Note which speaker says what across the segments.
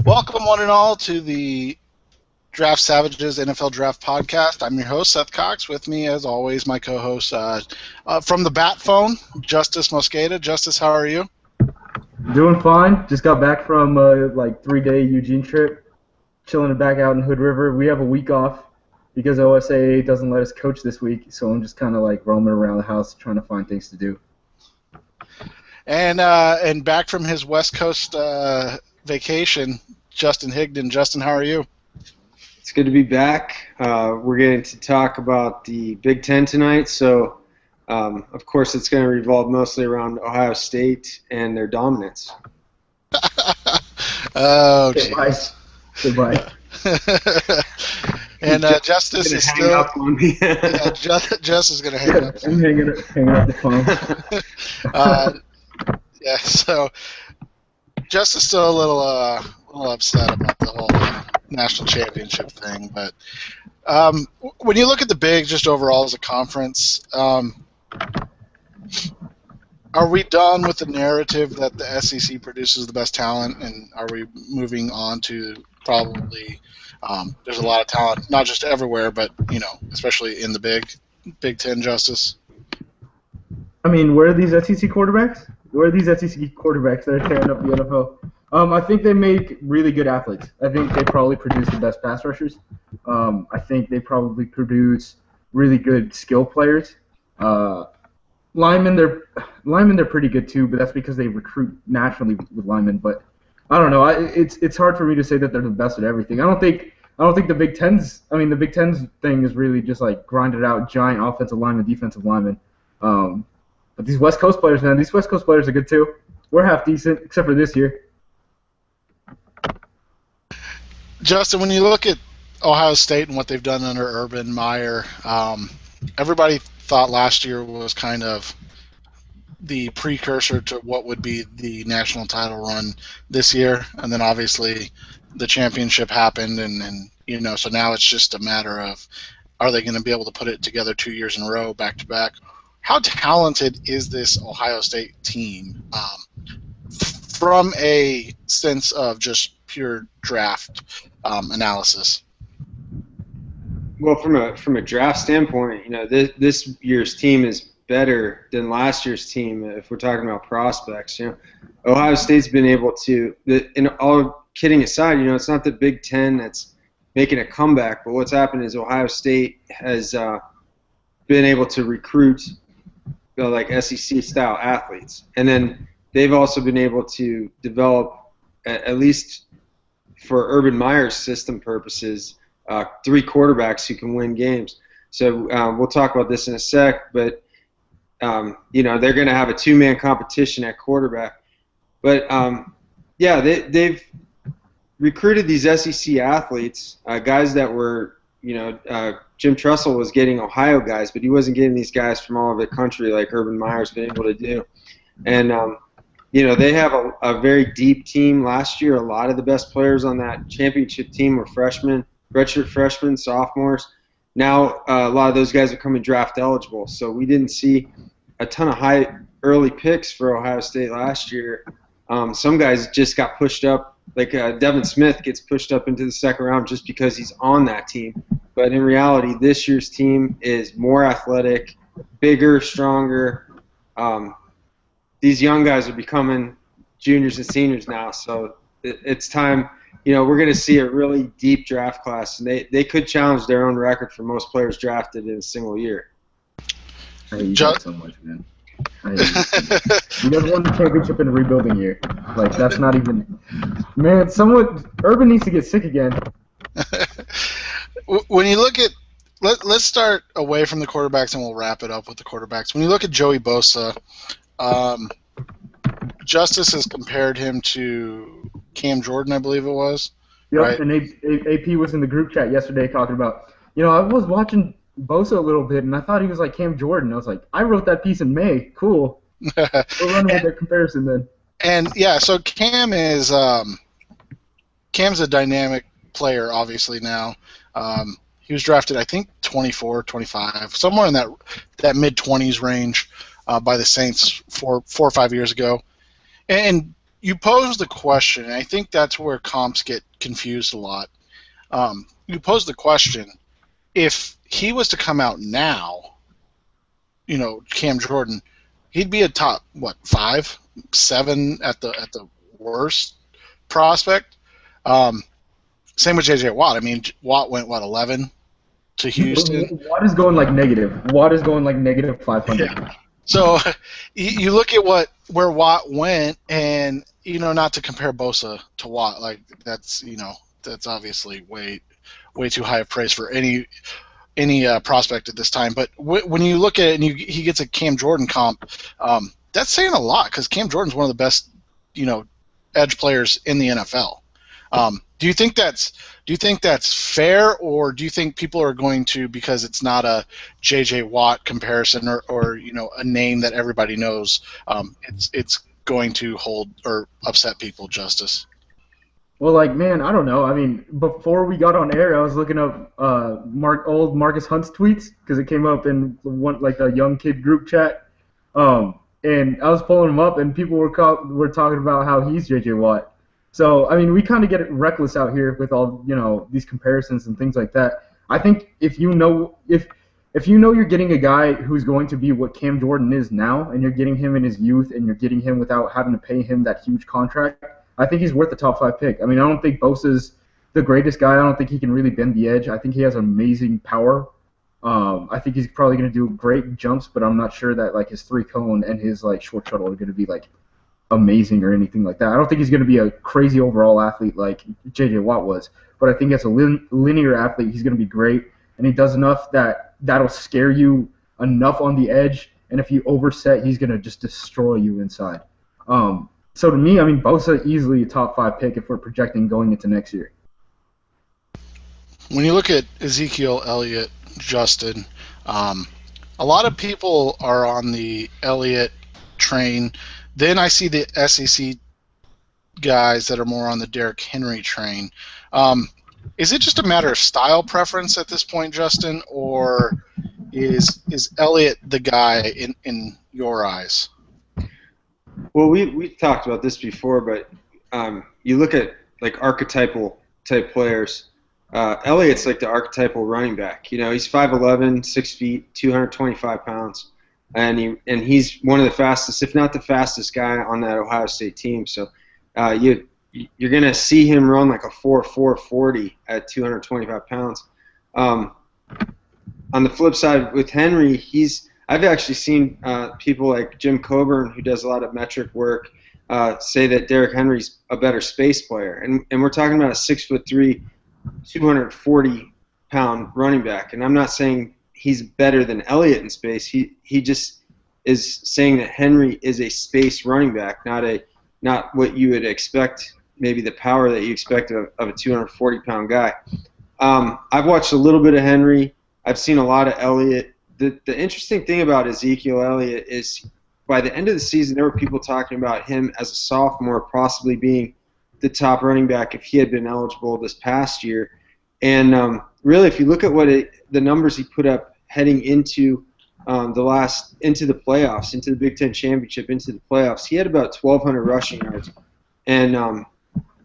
Speaker 1: Welcome, one and all, to the Draft Savages NFL Draft Podcast. I'm your host, Seth Cox. With me, as always, my co-host from the Bat Phone, Justis Mosqueda. Justis, how are you?
Speaker 2: Doing fine. Just got back from a 3-day Eugene trip, chilling back out in Hood River. We have a week off because OSA doesn't let us coach this week, so I'm just kind of roaming around the house trying to find things to do.
Speaker 1: And back from his West Coast vacation, Justin Higdon. Justin, how are you?
Speaker 3: It's good to be back. We're going to talk about the Big Ten tonight, so of course it's going to revolve mostly around Ohio State and their dominance.
Speaker 1: Oh,
Speaker 2: Goodbye.
Speaker 1: And Justis is
Speaker 3: hang
Speaker 1: still
Speaker 3: up on me.
Speaker 1: Justis is going to hang up.
Speaker 2: I'm hanging up the phone.
Speaker 1: Yeah, so Justis is still a little upset about the whole national championship thing, but when you look at the Big, just overall as a conference, are we done with the narrative that the SEC produces the best talent, and are we moving on to probably there's a lot of talent, not just everywhere, but especially in the Big Ten, Justis?
Speaker 2: I mean, where are these SEC quarterbacks? Where are these SEC quarterbacks that are tearing up the NFL? I think they make really good athletes. I think they probably produce the best pass rushers. I think they probably produce really good skill players. Linemen, they're pretty good too, but that's because they recruit naturally with linemen. But I don't know. It's hard for me to say that they're the best at everything. I don't think the Big Ten's. I mean, the Big Ten's thing is really just grinded out giant offensive linemen, defensive linemen. But these West Coast players, man, these West Coast players are good too. We're half decent, except for this year.
Speaker 1: Justin, when you look at Ohio State and what they've done under Urban Meyer, everybody thought last year was kind of the precursor to what would be the national title run this year, and then obviously the championship happened, and so now it's just a matter of, are they going to be able to put it together 2 years in a row, back to back? How talented is this Ohio State team from a sense of just pure draft analysis?
Speaker 3: Well, from a draft standpoint, this year's team is better than last year's team if we're talking about prospects. Ohio State's been able to, and all kidding aside, it's not the Big Ten that's making a comeback, but what's happened is Ohio State has been able to recruit SEC-style athletes. And then they've also been able to develop, at least for Urban Meyer's system purposes, 3 quarterbacks who can win games. So we'll talk about this in a sec, but they're going to have a 2-man competition at quarterback. But they've recruited these SEC athletes, guys that were, Jim Tressel was getting Ohio guys, but he wasn't getting these guys from all over the country like Urban Meyer's been able to do. And, they have a very deep team. Last year, a lot of the best players on that championship team were freshmen, redshirt freshmen, sophomores. Now, a lot of those guys are coming draft eligible, so we didn't see a ton of high early picks for Ohio State last year. Some guys just got pushed up, like Devin Smith gets pushed up into the second round just because he's on that team. But in reality, this year's team is more athletic, bigger, stronger. These young guys are becoming juniors and seniors now, so it's time. We're going to see a really deep draft class, and they could challenge their own record for most players drafted in a single year.
Speaker 2: I hate you guys so much, man. You guys won the championship in a rebuilding year. That's not even... Man, Urban needs to get sick again.
Speaker 1: When you look at... Let's start away from the quarterbacks, and we'll wrap it up with the quarterbacks. When you look at Joey Bosa, Justis has compared him to Cam Jordan, I believe it was.
Speaker 2: Yep,
Speaker 1: right?
Speaker 2: And AP was in the group chat yesterday talking about, I was watching Bosa a little bit, and I thought he was like Cam Jordan. I was like, I wrote that piece in May. Cool. We're running with that comparison then.
Speaker 1: And, so Cam's a dynamic player, obviously, now. He was drafted, I think, 24, 25, somewhere in that mid-20s range by the Saints 4 or 5 years ago. And you pose the question, and I think that's where comps get confused a lot. You pose the question, if he was to come out now, Cam Jordan, he'd be a top 5, 7 at the worst prospect. Same with J.J. Watt. I mean, Watt went 11 to Houston.
Speaker 2: Watt is going like negative. Watt is going like negative 500.
Speaker 1: Yeah. So you look at where Watt went, and not to compare Bosa to Watt, like that's obviously way too high of praise for any prospect at this time. But when you look at it and he gets a Cam Jordan comp, that's saying a lot because Cam Jordan's one of the best edge players in the NFL. Do you think that's fair, or do you think people are going to, because it's not a J.J. Watt comparison or a name that everybody knows, it's going to hold or upset people, Justice?
Speaker 2: Well, I don't know. I mean, before we got on air, I was looking up old Marcus Hunt's tweets because it came up in the young kid group chat, and I was pulling them up, and people were talking about how he's J.J. Watt. So, I mean, we kind of get reckless out here with all, these comparisons and things like that. I think if you know you're getting a guy who's going to be what Cam Jordan is now, and you're getting him in his youth, and you're getting him without having to pay him that huge contract, I think he's worth the top 5 pick. I mean, I don't think Bosa's the greatest guy. I don't think he can really bend the edge. I think he has amazing power. I think he's probably going to do great jumps, but I'm not sure that, his 3-cone and his, short shuttle are going to be, amazing or anything like that. I don't think he's going to be a crazy overall athlete like J.J. Watt was, but I think as a linear athlete, he's going to be great, and he does enough that'll scare you enough on the edge, and if you overset, he's going to just destroy you inside. So to me, I mean, Bosa easily a top 5 pick if we're projecting going into next year.
Speaker 1: When you look at Ezekiel, Elliott, Justin, a lot of people are on the Elliott train. Then I see the SEC guys that are more on the Derrick Henry train. Is it just a matter of style preference at this point, Justin, or is Elliott the guy in your eyes?
Speaker 3: Well, we talked about this before, but you look at archetypal type players. Elliott's the archetypal running back. He's 5'11", 6 feet, 225 pounds. And he's one of the fastest, if not the fastest guy on that Ohio State team. So you're going to see him run a 4.40 at 225 pounds. On the flip side, with Henry, I've actually seen people like Jim Coburn, who does a lot of metric work, say that Derrick Henry's a better space player. And we're talking about a 6'3", 240-pound running back. And I'm not saying he's better than Elliott in space. He just is saying that Henry is a space running back, not what you would expect, maybe the power that you expect of a 240-pound guy. I've watched a little bit of Henry. I've seen a lot of Elliott. The interesting thing about Ezekiel Elliott is by the end of the season, there were people talking about him as a sophomore possibly being the top running back if he had been eligible this past year. And really, if you look at the numbers he put up heading into into the playoffs, into the Big Ten championship, into the playoffs, he had about 1,200 rushing yards, and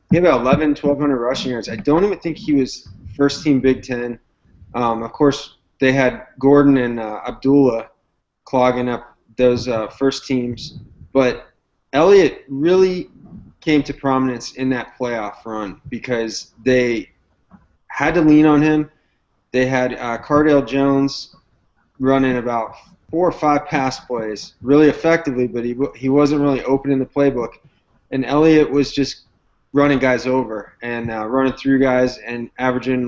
Speaker 3: he had about 1,200 rushing yards. I don't even think he was first team Big Ten. Of course, they had Gordon and Abdullah clogging up those first teams, but Elliott really came to prominence in that playoff run because they had to lean on him. They had Cardale Jones running about 4 or 5 pass plays really effectively, but he wasn't really open in the playbook. And Elliott was just running guys over and running through guys and averaging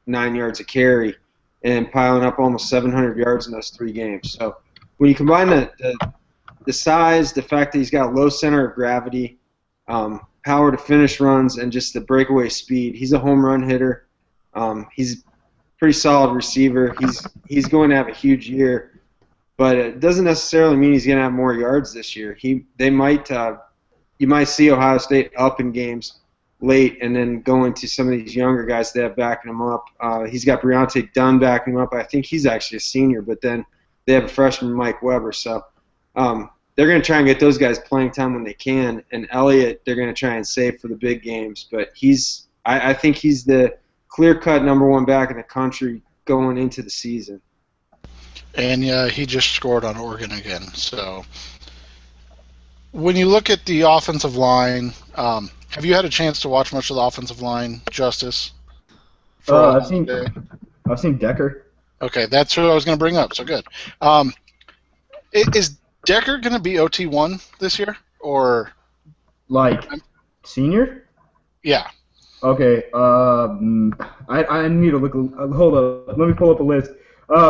Speaker 3: 9 yards a carry and piling up almost 700 yards in those 3 games. So when you combine the size, the fact that he's got a low center of gravity, power to finish runs, and just the breakaway speed, he's a home run hitter. He's pretty solid receiver. He's going to have a huge year, but it doesn't necessarily mean he's going to have more yards this year. You might see Ohio State up in games late and then go into some of these younger guys that have backing him up. He's got Briante Dunn backing him up. I think he's actually a senior, but then they have a freshman, Mike Weber. So they're going to try and get those guys playing time when they can. And Elliott, they're going to try and save for the big games. But I think he's the clear-cut number one back in the country going into the season.
Speaker 1: And he just scored on Oregon again. So when you look at the offensive line, have you had a chance to watch much of the offensive line, Justice?
Speaker 2: I've seen Decker.
Speaker 1: Okay, that's who I was going to bring up. So good. Is Decker going to be OT1 this year, or
Speaker 2: like senior?
Speaker 1: Yeah.
Speaker 2: Okay. I need to look. Hold up. Let me pull up a list.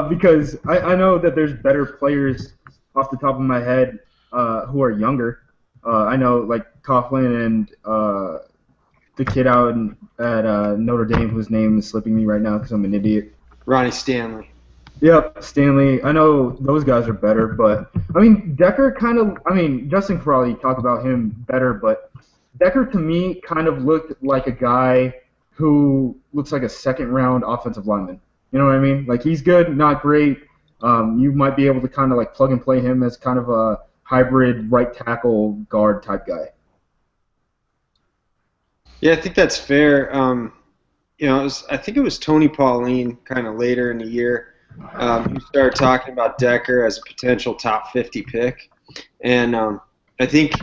Speaker 2: Because I know that there's better players off the top of my head who are younger. I know like Conklin and the kid out at Notre Dame whose name is slipping me right now because I'm an idiot.
Speaker 3: Ronnie Stanley.
Speaker 2: Yep, Stanley. I know those guys are better, but I mean Decker kind of. I mean Justin could probably talk about him better, but Decker to me kind of looked like a guy who looks like a second-round offensive lineman. You know what I mean? Like he's good, not great. You might be able to kind of like plug and play him as kind of a hybrid right tackle guard type guy.
Speaker 3: Yeah, I think that's fair. I think it was Tony Pauline kind of later in the year who started talking about Decker as a potential top 50 pick, and I think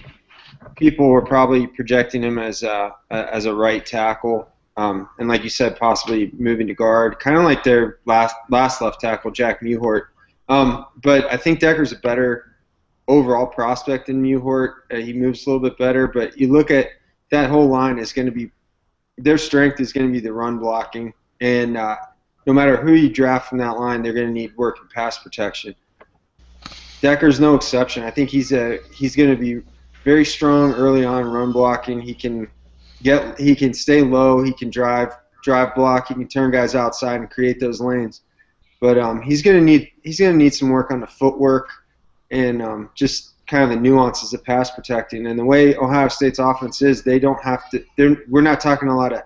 Speaker 3: people were probably projecting him as a right tackle. And like you said, possibly moving to guard, kind of like their last left tackle, Jack Mewhort. But I think Decker's a better overall prospect than Mewhort. He moves a little bit better, but you look at that whole line is going to be their strength is going to be the run blocking, and no matter who you draft from that line, they're going to need work and pass protection. Decker's no exception. I think he's going to be very strong early on run blocking. He can stay low, he can drive block, he can turn guys outside and create those lanes. But he's gonna need some work on the footwork and just kind of the nuances of pass protecting. And the way Ohio State's offense is, they don't have to. We're not talking a lot of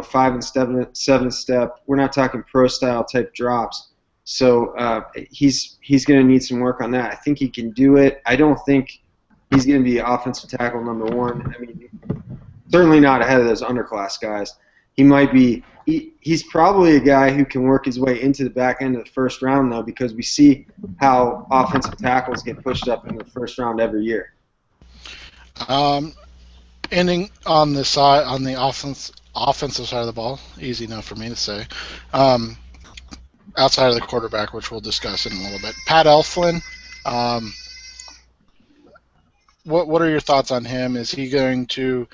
Speaker 3: 5 and 7 step. We're not talking pro style type drops. So he's gonna need some work on that. I think he can do it. I don't think he's gonna be offensive tackle number one. I mean, certainly not ahead of those underclass guys. He might be. He's probably a guy who can work his way into the back end of the first round, though, because we see how offensive tackles get pushed up in the first round every year.
Speaker 1: Ending on the offensive side of the ball, easy enough for me to say. Outside of the quarterback, which we'll discuss in a little bit, Pat Elflin. What are your thoughts on him? Is he going to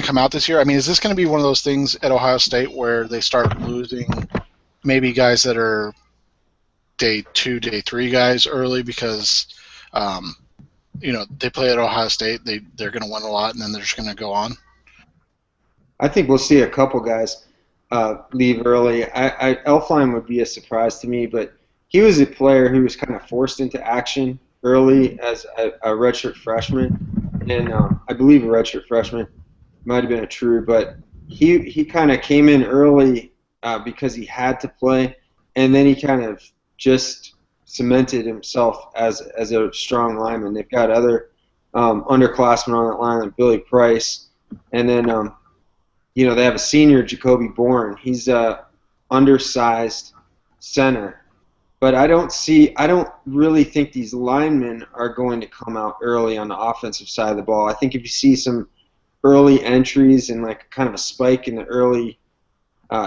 Speaker 1: come out this year? I mean, is this going to be one of those things at Ohio State where they start losing maybe guys that are day 2, day 3 guys early because they play at Ohio State, they're going to win a lot, and then they're just going to go on?
Speaker 3: I think we'll see a couple guys leave early. Elfline would be a surprise to me, but he was a player who was kind of forced into action early as a redshirt freshman. And I believe a redshirt freshman, might have been a true, but he kind of came in early because he had to play, and then he kind of just cemented himself as a strong lineman. They've got other underclassmen on that line like Billy Price, and then they have a senior, Jacoby Bourne. He's a undersized center. But I don't really think these linemen are going to come out early on the offensive side of the ball. I think if you see some early entries and like kind of a spike in the early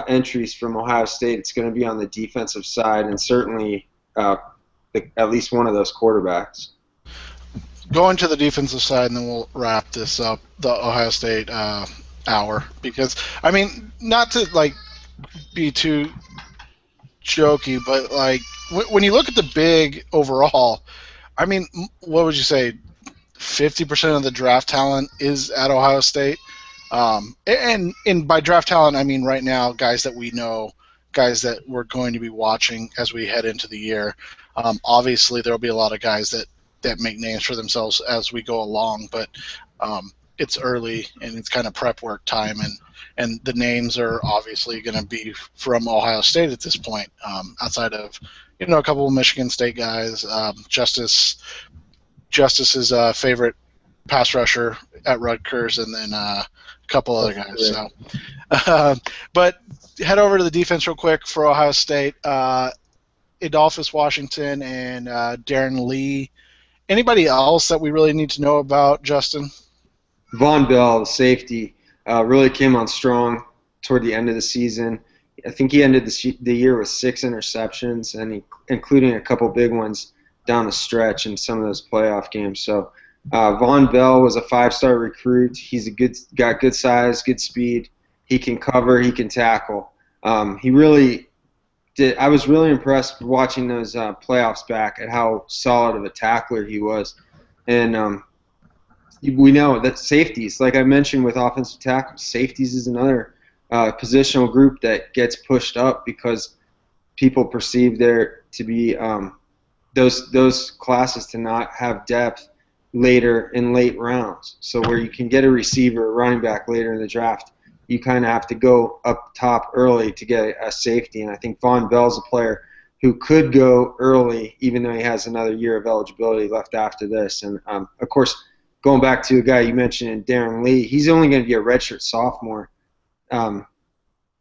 Speaker 3: entries from Ohio State, it's going to be on the defensive side and certainly at least one of those quarterbacks.
Speaker 1: Going to the defensive side, and then we'll wrap this up, the Ohio State hour, because, I mean, not to be too jokey, but when you look at the big overall, I mean, what would you say? 50% of the draft talent is at Ohio State, and by draft talent, I mean right now guys that we know, guys that we're going to be watching as we head into the year. Obviously, there will be a lot of guys that make names for themselves as we go along, but it's early and it's kind of prep work time, and the names are obviously going to be from Ohio State at this point, outside of a couple of Michigan State guys. Justice's favorite pass rusher at Rutgers, and then a couple other guys. So, but head over to the defense real quick for Ohio State. Adolphus Washington and Darren Lee. Anybody else that we really need to know about, Justin?
Speaker 3: Vaughn Bell, the safety, really came on strong toward the end of the season. I think he ended the year with 6 interceptions, and including a couple big ones down the stretch in some of those playoff games. So Vaughn Bell was a 5-star recruit. He's got good size, good speed. He can cover, he can tackle. He really did. I was really impressed watching those playoffs back at how solid of a tackler he was. And we know that safeties, like I mentioned with offensive tackles, safeties is another positional group that gets pushed up because people perceive there to be those classes to not have depth later in late rounds. So where you can get a receiver, a running back later in the draft, you kind of have to go up top early to get a safety. And I think Vaughn Bell's a player who could go early, even though he has another year of eligibility left after this. And, of course, going back to a guy you mentioned, Darren Lee, he's only going to be a redshirt sophomore.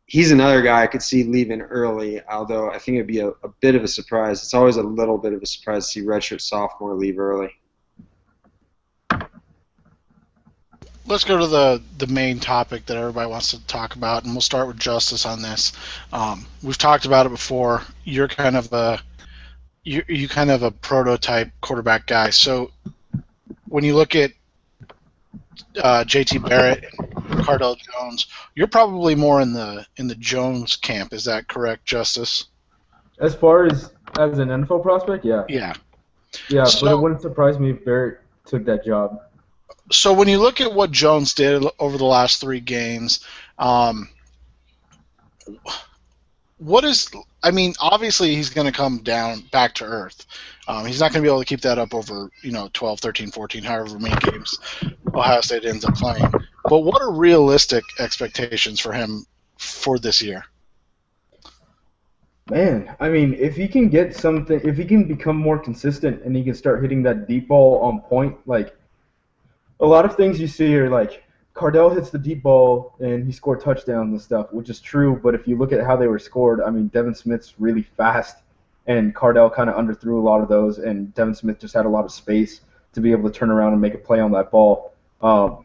Speaker 3: He's another guy I could see leaving early, although I think it would be a bit of a surprise. It's always a little bit of a surprise to see redshirt sophomore leave early.
Speaker 1: Let's go to the main topic that everybody wants to talk about, and we'll start with Justice on this. We've talked about it before. You're kind of a prototype quarterback guy. So when you look at JT Barrett and Cardale Jones, you're probably more in the Jones camp. Is that correct, Justice?
Speaker 2: As far as an NFL prospect, yeah.
Speaker 1: Yeah.
Speaker 2: Yeah, so, but it wouldn't surprise me if Barrett took that job.
Speaker 1: So when you look at what Jones did over the last 3 games, obviously he's going to come down back to earth. He's not going to be able to keep that up over, 12, 13, 14, however many games Ohio State ends up playing. But what are realistic expectations for him for this year?
Speaker 2: Man, if he can get something, if he can become more consistent and he can start hitting that deep ball on point, like a lot of things you see are like Cardale hits the deep ball and he scored touchdowns and stuff, which is true. But if you look at how they were scored, Devin Smith's really fast, and Cardale kind of underthrew a lot of those, and Devin Smith just had a lot of space to be able to turn around and make a play on that ball. A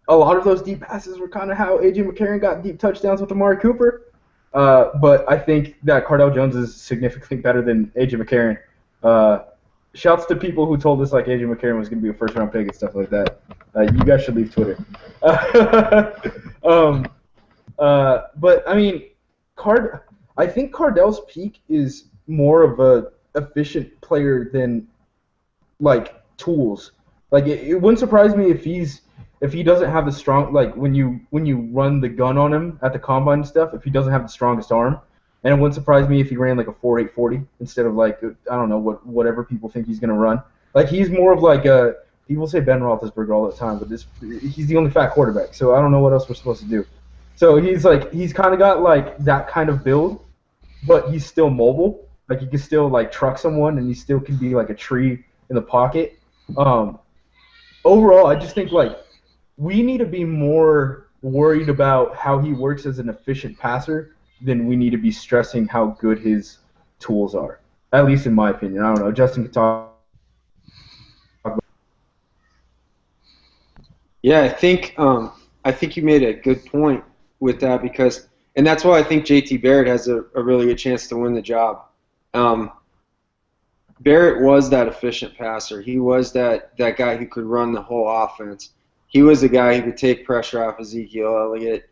Speaker 2: lot of those deep passes were kind of how A.J. McCarron got deep touchdowns with Amari Cooper. But I think that Cardale Jones is significantly better than A.J. McCarron. Shouts to people who told us like A.J. McCarron was going to be a first-round pick and stuff like that. You guys should leave Twitter. But I think Cardale's peak is more of a efficient player than like tools. Like it wouldn't surprise me if he doesn't have the strong, like when you run the gun on him at the combine and stuff, if he doesn't have the strongest arm. And it wouldn't surprise me if he ran like a 4.840 instead of like, I don't know, whatever people think he's going to run. Like he's more of like a, people say Ben Roethlisberger all the time, but he's the only fat quarterback, so I don't know what else we're supposed to do. So he's kind of got like that kind of build, but he's still mobile. Like he can still like truck someone, and he still can be like a tree in the pocket. Overall, I just think like we need to be more worried about how he works as an efficient passer than we need to be stressing how good his tools are. At least in my opinion. I don't know. Justin can talk.
Speaker 3: Yeah, I think you made a good point with that because, and that's why I think JT Barrett has a really good chance to win the job. Barrett was that efficient passer. He was that guy who could run the whole offense. He was the guy who could take pressure off Ezekiel, Elliott.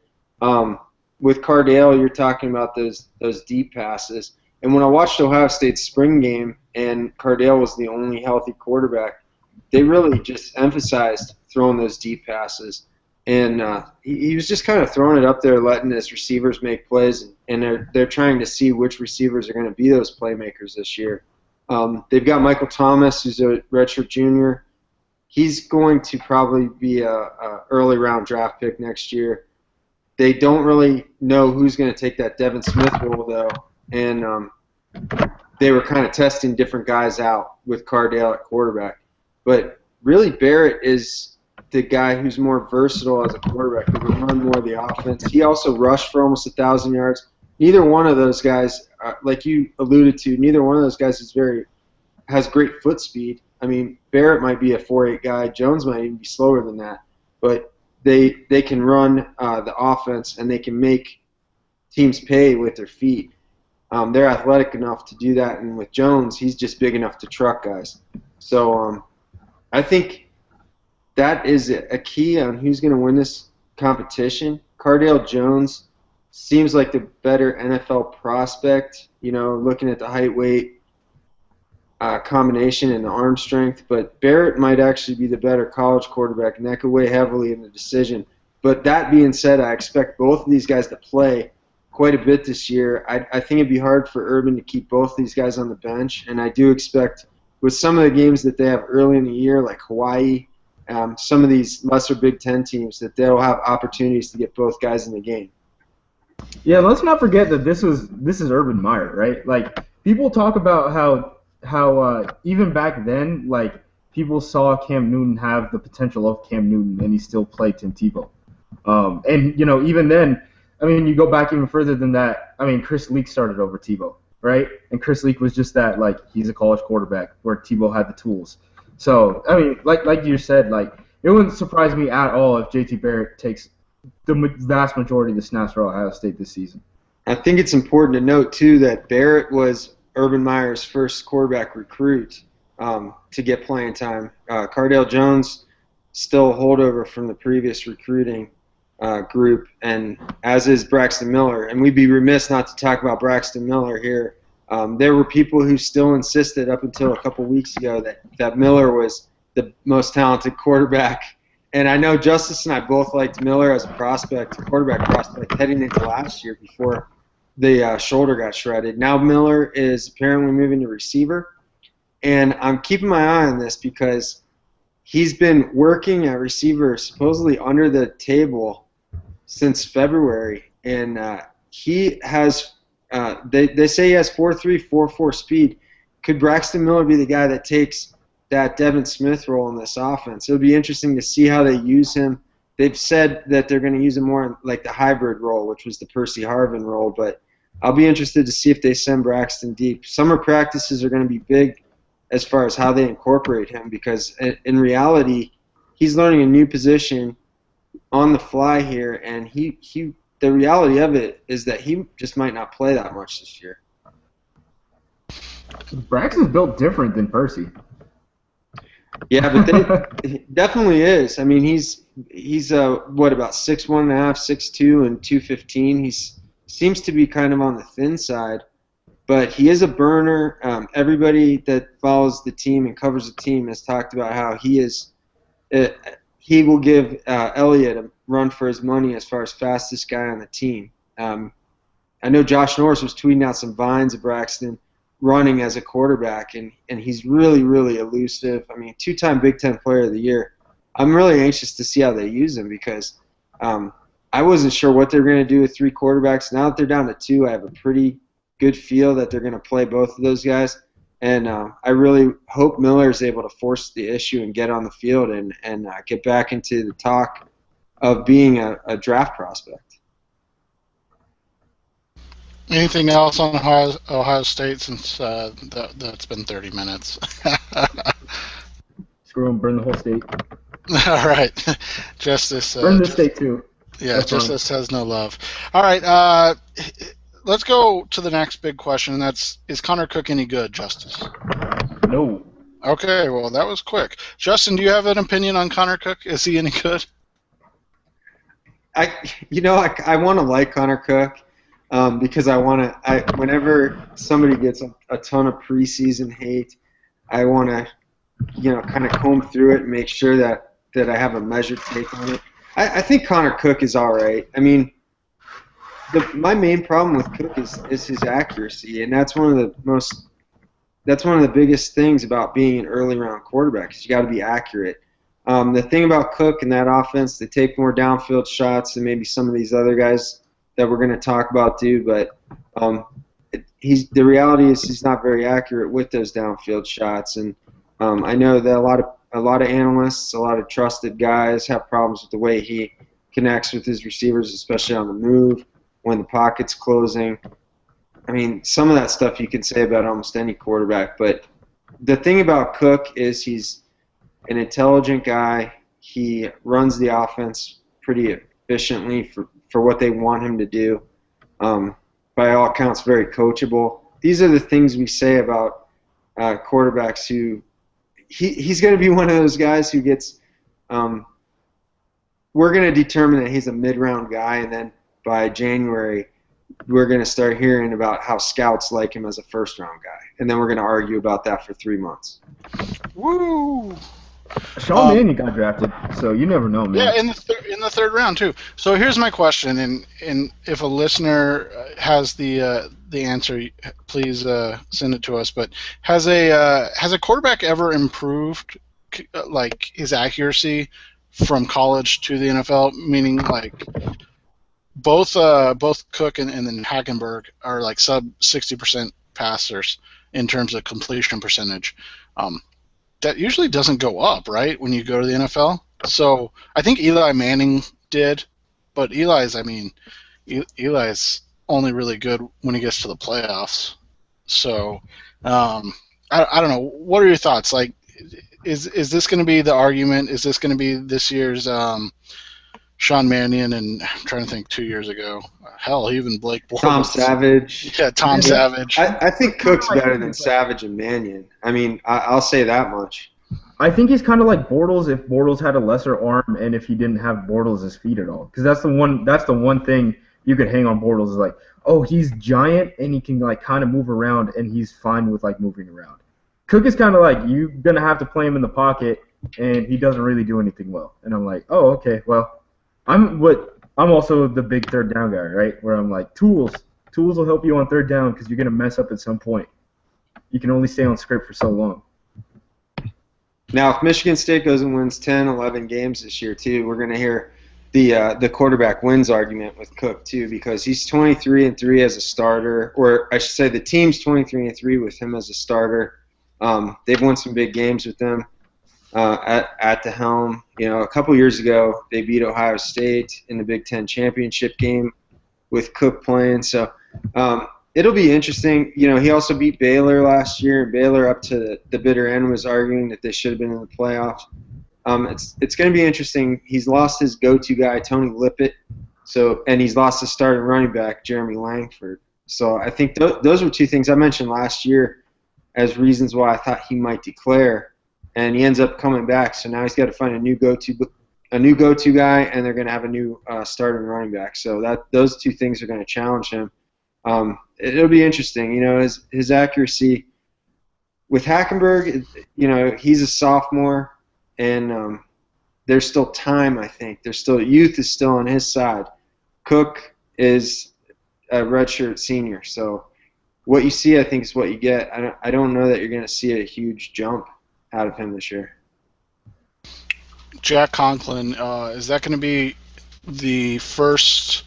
Speaker 3: With Cardale, you're talking about those deep passes. And when I watched Ohio State's spring game and Cardale was the only healthy quarterback, they really just emphasized throwing those deep passes. And he was just kind of throwing it up there, letting his receivers make plays. And they're trying to see which receivers are going to be those playmakers this year. They've got Michael Thomas, who's a redshirt junior. He's going to probably be a early round draft pick next year. They don't really know who's going to take that Devin Smith role, though. And they were kind of testing different guys out with Cardale at quarterback. But really, Barrett is the guy who's more versatile as a quarterback, who can run more of the offense. He also rushed for almost 1,000 yards. Neither one of those guys, like you alluded to, neither one of those guys has great foot speed. I mean, Barrett might be a 4.8 guy. Jones might even be slower than that. But they can run the offense, and they can make teams pay with their feet. They're athletic enough to do that, and with Jones, he's just big enough to truck guys. So I think that is a key on who's going to win this competition. Cardale Jones seems like the better NFL prospect, looking at the height, weight combination and the arm strength. But Barrett might actually be the better college quarterback, and that could weigh heavily in the decision. But that being said, I expect both of these guys to play quite a bit this year. I think it'd be hard for Urban to keep both these guys on the bench, and I do expect with some of the games that they have early in the year, like Hawaii, some of these lesser Big Ten teams, that they'll have opportunities to get both guys in the game.
Speaker 2: Yeah, let's not forget that this is Urban Meyer, right? Like, people talk about how even back then, like, people saw Cam Newton have the potential of Cam Newton, and he still played Tim Tebow. And even then, I mean, you go back even further than that. I mean, Chris Leak started over Tebow, right? And Chris Leak was just that, like, he's a college quarterback where Tebow had the tools. So, I mean, like you said, like, it wouldn't surprise me at all if JT Barrett takes the vast majority of the snaps for Ohio State this season.
Speaker 3: I think it's important to note, too, that Barrett was Urban Meyer's first quarterback recruit to get playing time. Cardale Jones still a holdover from the previous recruiting group, and as is Braxton Miller. And we'd be remiss not to talk about Braxton Miller here. There were people who still insisted up until a couple weeks ago that Miller was the most talented quarterback. And I know Justice and I both liked Miller as a quarterback prospect, heading into last year before the shoulder got shredded. Now Miller is apparently moving to receiver, and I'm keeping my eye on this because he's been working at receiver supposedly under the table since February, and he has they say he has 4.3, 4.4 speed. Could Braxton Miller be the guy that takes that Devin Smith role in this offense? It'll be interesting to see how they use him. They've said that they're going to use him more in like the hybrid role, which was the Percy Harvin role, but I'll be interested to see if they send Braxton deep. Summer practices are going to be big as far as how they incorporate him, because in reality, he's learning a new position on the fly here, and the reality of it is that he just might not play that much this year.
Speaker 2: Braxton's built different than Percy.
Speaker 3: Yeah, but he definitely is. I mean, he's about 6'1.5", 6'2", and 215. He seems to be kind of on the thin side, but he is a burner. Everybody that follows the team and covers the team has talked about how he will give Elliott a run for his money as far as fastest guy on the team. I know Josh Norris was tweeting out some vines of Braxton running as a quarterback, and he's really, really elusive. I mean, 2-time Big Ten Player of the Year. I'm really anxious to see how they use him, because I wasn't sure what they were going to do with 3 quarterbacks. Now that they're down to 2, I have a pretty good feel that they're going to play both of those guys. And I really hope Miller is able to force the issue and get on the field and get back into the talk of being a draft prospect.
Speaker 1: Anything else on Ohio State since that's been 30 minutes?
Speaker 2: Screw them, burn the whole state.
Speaker 1: All right. Justice.
Speaker 2: Burn the state, too.
Speaker 1: Yeah,
Speaker 2: That's
Speaker 1: Justice has no love. All right. Let's go to the next big question, and that's, is Connor Cook any good, Justice?
Speaker 2: No.
Speaker 1: Okay, well, that was quick. Justin, do you have an opinion on Connor Cook? Is he any good?
Speaker 3: I want to like Connor Cook because whenever somebody gets a ton of preseason hate, I want to, kind of comb through it and make sure that I have a measured take on it. I think Connor Cook is all right. I mean, my main problem with Cook is his accuracy, and that's one of the biggest things about being an early round quarterback, is you got to be accurate. The thing about Cook and that offense, they take more downfield shots than maybe some of these other guys that we're going to talk about do, but the reality is he's not very accurate with those downfield shots, and I know that a lot of analysts, a lot of trusted guys have problems with the way he connects with his receivers, especially on the move when the pocket's closing. I mean, some of that stuff you can say about almost any quarterback, but the thing about Cook is he's an intelligent guy. He runs the offense pretty efficiently for what they want him to do. By all accounts, very coachable. These are the things we say about quarterbacks who he's going to be one of those guys who gets we're going to determine that he's a mid-round guy, and then by January we're going to start hearing about how scouts like him as a first-round guy, and then we're going to argue about that for 3 months.
Speaker 1: Woo!
Speaker 2: Sean Mannion got drafted, so you never know, man.
Speaker 1: Yeah, in the third round too. So here's my question, and if a listener has the answer, please send it to us. But has a quarterback ever improved like his accuracy from college to the NFL? Meaning like both Cook and then Hackenberg are like sub 60% passers in terms of completion percentage. That usually doesn't go up, right, when you go to the NFL. So I think Eli Manning did, but Eli's only really good when he gets to the playoffs. So I don't know. What are your thoughts? Like, is this going to be the argument? Is this going to be this year's Sean Mannion? And I'm trying to think 2 years ago. Hell, even Blake Bortles.
Speaker 3: Tom Savage.
Speaker 1: Yeah, Tom Savage.
Speaker 3: I think Cook's better than Savage and Mannion. I mean, I'll say that much.
Speaker 2: I think he's kind of like Bortles if Bortles had a lesser arm and if he didn't have Bortles' feet at all. Because that's the one thing you could hang on Bortles is like, oh, he's giant and he can like kind of move around and he's fine with like moving around. Cook is kind of like you're gonna have to play him in the pocket and he doesn't really do anything well. And I'm like, oh, okay, well, I'm also the big third down guy, right? Where I'm like, tools will help you on third down because you're gonna mess up at some point. You can only stay on script for so long.
Speaker 3: Now, if Michigan State goes and wins 10, 11 games this year too, we're gonna hear the quarterback wins argument with Cook too, because he's 23-3 as a starter, or I should say the team's 23-3 with him as a starter. They've won some big games with them at the helm. You know, a couple years ago they beat Ohio State in the Big Ten championship game with Cook playing. So it'll be interesting. You know, he also beat Baylor last year, and Baylor up to the bitter end was arguing that they should have been in the playoffs. It's going to be interesting. He's lost his go-to guy, Tony Lippett, and he's lost his starting running back, Jeremy Langford. So I think those were two things I mentioned last year as reasons why I thought he might declare, and he ends up coming back. So now he's got to find a new go-to guy, and they're going to have a new starting running back. So those two things are going to challenge him. It'll be interesting. You know, his accuracy with Hackenberg. You know, he's a sophomore. And there's still time, I think. Youth is still on his side. Cook is a redshirt senior. So what you see, I think, is what you get. I don't know that you're going to see a huge jump out of him this year.
Speaker 1: Jack Conklin, is that going to be the first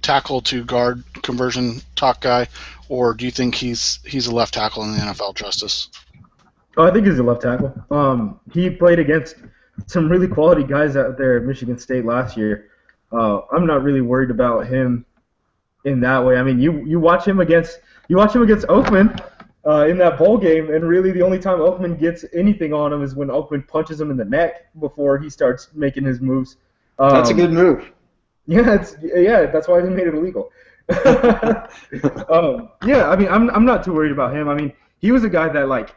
Speaker 1: tackle to guard conversion talk guy, or do you think he's a left tackle in the NFL, Justice?
Speaker 2: Oh, I think he's a left tackle. He played against some really quality guys out there at Michigan State last year. I'm not really worried about him in that way. I mean, you watch him against Oakman in that bowl game, and really the only time Oakman gets anything on him is when Oakman punches him in the neck before he starts making his moves.
Speaker 3: That's a good move.
Speaker 2: Yeah, that's why they made it illegal. Yeah, I mean, I'm not too worried about him. I mean, he was a guy that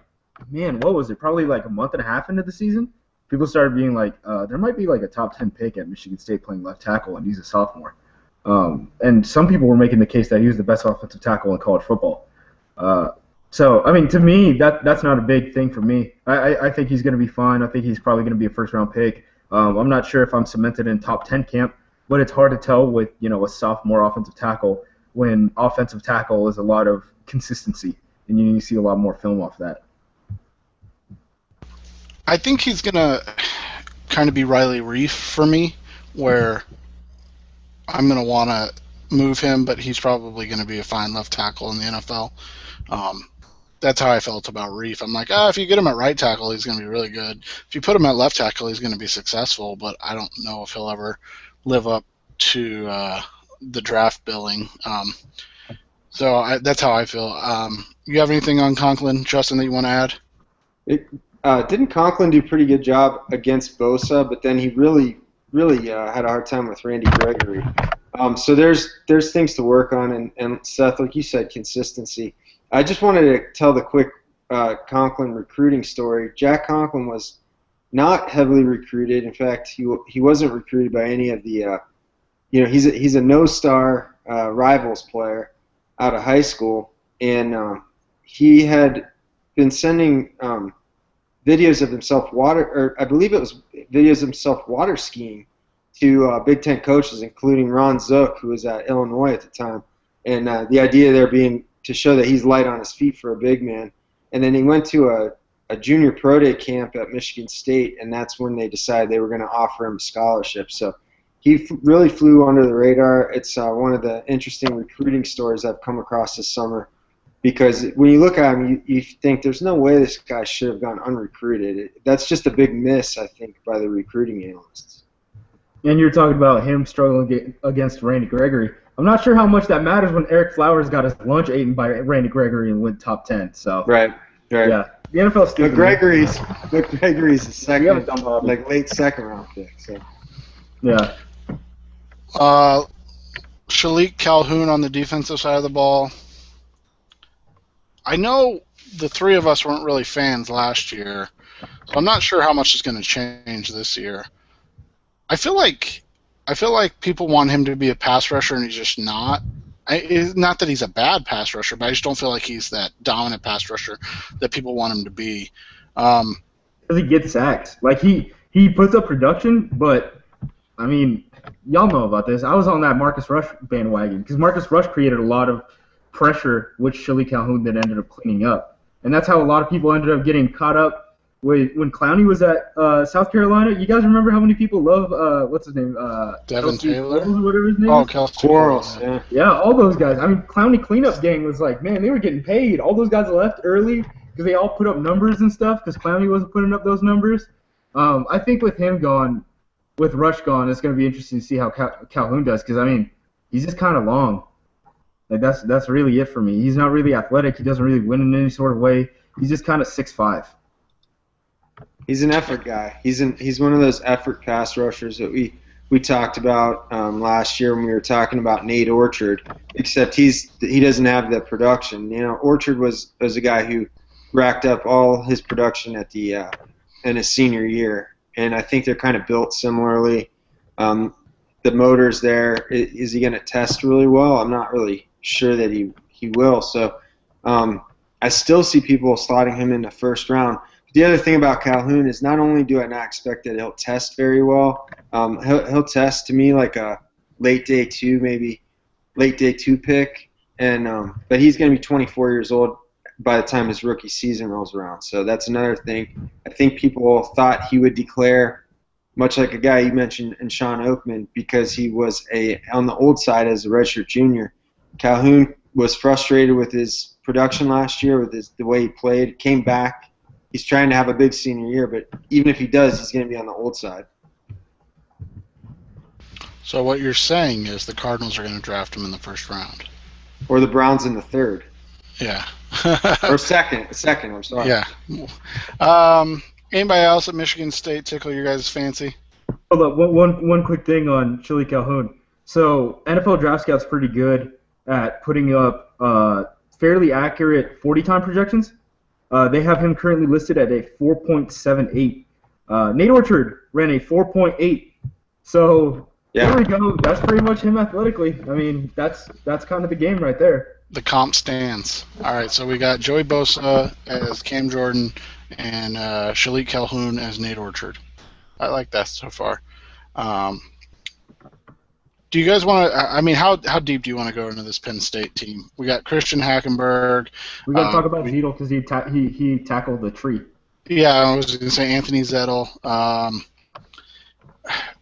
Speaker 2: man, what was it? Probably like a month and a half into the season, people started being like, there might be like a top 10 pick at Michigan State playing left tackle, and he's a sophomore. And some people were making the case that he was the best offensive tackle in college football. So, I mean, to me, that's not a big thing for me. I think he's going to be fine. I think he's probably going to be a first-round pick. I'm not sure if I'm cemented in top 10 camp, but it's hard to tell with, a sophomore offensive tackle when offensive tackle is a lot of consistency, and you see a lot more film off that.
Speaker 1: I think he's going to kind of be Riley Reif for me, where I'm going to want to move him, but he's probably going to be a fine left tackle in the NFL. That's how I felt about Reef. I'm like, if you get him at right tackle, he's going to be really good. If you put him at left tackle, he's going to be successful, but I don't know if he'll ever live up to the draft billing. That's how I feel. You have anything on Conklin, Justin, that you want to add?
Speaker 3: Didn't Conklin do a pretty good job against Bosa, but then he really had a hard time with Randy Gregory. So there's things to work on, and Seth, like you said, consistency. I just wanted to tell the quick Conklin recruiting story. Jack Conklin was not heavily recruited. In fact, he wasn't recruited by any of the he's a no-star rivals player out of high school, and he had been sending videos of himself I believe it was videos of himself water skiing to Big Ten coaches, including Ron Zook, who was at Illinois at the time, and the idea there being to show that he's light on his feet for a big man. And then he went to a junior pro day camp at Michigan State, and that's when they decided they were going to offer him a scholarship. So he really flew under the radar. It's one of the interesting recruiting stories I've come across this summer, because when you look at him, you think there's no way this guy should have gone unrecruited. That's just a big miss, I think, by the recruiting analysts.
Speaker 2: And you're talking about him struggling against Randy Gregory. I'm not sure how much that matters when Eric Flowers got his lunch eaten by Randy Gregory and went top 10. So
Speaker 3: right.
Speaker 2: Yeah, the NFL's stupid.
Speaker 3: But Gregory's a second, like late second round pick. So
Speaker 2: yeah.
Speaker 1: Shalik Calhoun on the defensive side of the ball. I know the three of us weren't really fans last year, so I'm not sure how much is going to change this year. I feel like people want him to be a pass rusher, and he's just not. It's not that he's a bad pass rusher, but I just don't feel like he's that dominant pass rusher that people want him to be.
Speaker 2: Because he gets sacked. Like, he puts up production, but, I mean, y'all know about this. I was on that Marcus Rush bandwagon, because Marcus Rush created a lot of pressure, which Shalik Calhoun then ended up cleaning up. And that's how a lot of people ended up getting caught up when Clowney was at South Carolina. You guys remember how many people love, what's his name?
Speaker 1: Devin Taylor?
Speaker 2: Quarles, whatever his name
Speaker 1: Oh,
Speaker 2: is?
Speaker 1: Kelsey
Speaker 3: Quarles,
Speaker 1: yeah.
Speaker 2: Yeah, all those guys. I mean, Clowney cleanup gang was like, man, they were getting paid. All those guys left early because they all put up numbers and stuff because Clowney wasn't putting up those numbers. I think with him gone, with Rush gone, it's going to be interesting to see how Calhoun does because, I mean, he's just kind of long. Like, that's really it for me. He's not really athletic. He doesn't really win in any sort of way. He's just kind of 6'5".
Speaker 3: He's an effort guy. He's one of those effort pass rushers that we talked about last year when we were talking about Nate Orchard, except he doesn't have the production. You know, Orchard was a guy who racked up all his production at in his senior year, and I think they're kind of built similarly. The motor's there. Is he going to test really well? I'm not really sure that he will. So I still see people slotting him in the first round. The other thing about Calhoun is not only do I not expect that he'll test very well, he'll test to me like a late day two pick, and but he's going to be 24 years old by the time his rookie season rolls around. So that's another thing. I think people thought he would declare, much like a guy you mentioned in Sean Oakman, because he was on the old side as a redshirt junior. Calhoun was frustrated with his production last year, with the way he played, came back. He's trying to have a big senior year, but even if he does, he's going to be on the old side.
Speaker 1: So what you're saying is the Cardinals are going to draft him in the first round.
Speaker 3: Or the Browns in the third.
Speaker 1: Yeah.
Speaker 3: Or second, I'm sorry.
Speaker 1: Yeah. Anybody else at Michigan State tickle your guys' fancy?
Speaker 2: Hold up, one quick thing on Shalik Calhoun. So NFL Draft Scout's pretty good at putting up fairly accurate 40-time projections. They have him currently listed at a 4.78. Nate Orchard ran a 4.8. So There we go. That's pretty much him athletically. I mean, that's kind of the game right there.
Speaker 1: The comp stands. All right, so we got Joey Bosa as Cam Jordan and Shalik Calhoun as Nate Orchard. I like that so far. Do you guys want to? I mean, how deep do you want to go into this Penn State team? We got Christian Hackenberg.
Speaker 2: We got to talk about Zettel because he tackled the tree.
Speaker 1: Yeah, I was going to say Anthony Zettel.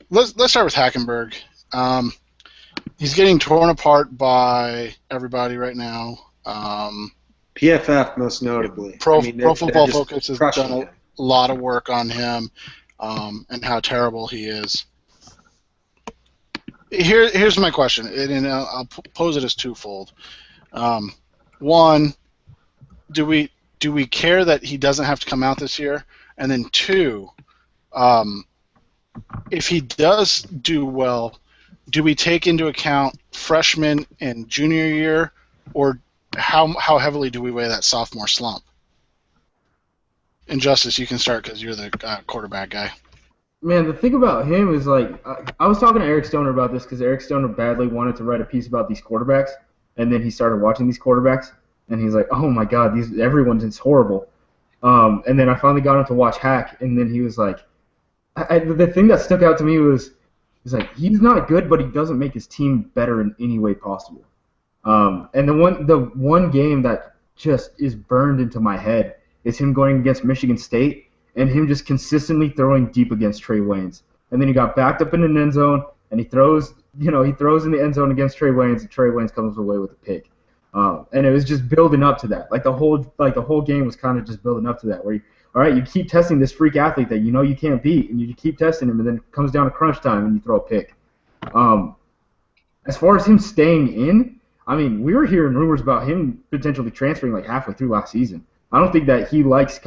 Speaker 1: Let's start with Hackenberg. He's getting torn apart by everybody right now.
Speaker 3: PFF most notably.
Speaker 1: Pro
Speaker 3: they're
Speaker 1: Football
Speaker 3: just
Speaker 1: Focus has
Speaker 3: crushing
Speaker 1: done
Speaker 3: him.
Speaker 1: a lot of work on him and how terrible he is. Here's my question, and I'll pose it as twofold. One, do we care that he doesn't have to come out this year? And then two, if he does do well, do we take into account freshman and junior year, or how heavily do we weigh that sophomore slump? And Justice, you can start because you're the quarterback guy.
Speaker 2: Man, the thing about him is I was talking to Eric Stoner about this because Eric Stoner badly wanted to write a piece about these quarterbacks, and then he started watching these quarterbacks, and he's like, "Oh my God, everyone's is horrible." And then I finally got him to watch Hack, and then he was like, the thing that stuck out to me was he's not good, but he doesn't make his team better in any way possible. And the one game that just is burned into my head is him going against Michigan State and him just consistently throwing deep against Trey Waynes. And then he got backed up in an end zone, and he throws in the end zone against Trey Waynes, and Trey Waynes comes away with a pick. And it was just building up to that. The whole game was kind of just building up to that, where you keep testing this freak athlete that you can't beat, and you keep testing him, and then it comes down to crunch time, and you throw a pick. As far as him staying in, we were hearing rumors about him potentially transferring halfway through last season. I don't think that he likes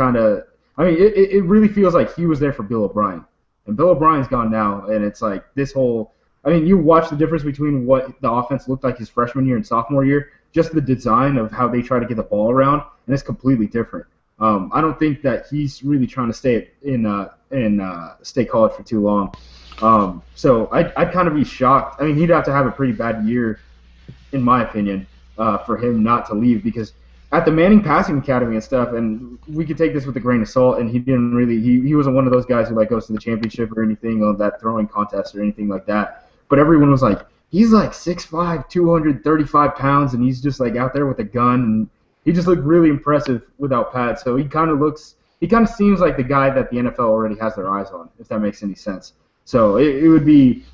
Speaker 2: it really feels like he was there for Bill O'Brien. And Bill O'Brien's gone now, and it's this whole – you watch the difference between what the offense looked like his freshman year and sophomore year, just the design of how they try to get the ball around, and it's completely different. I don't think that he's really trying to stay in State College for too long. So I'd kind of be shocked. He'd have to have a pretty bad year, in my opinion, for him not to leave, because at the Manning Passing Academy and stuff, and we could take this with a grain of salt, and he didn't really, he wasn't one of those guys who goes to the championship or anything on that throwing contest or anything like that. But everyone was like, he's 6'5", 235 pounds, and he's just out there with a gun, and he just looked really impressive without pads. So he kind of seems like the guy that the NFL already has their eyes on, if that makes any sense. So it's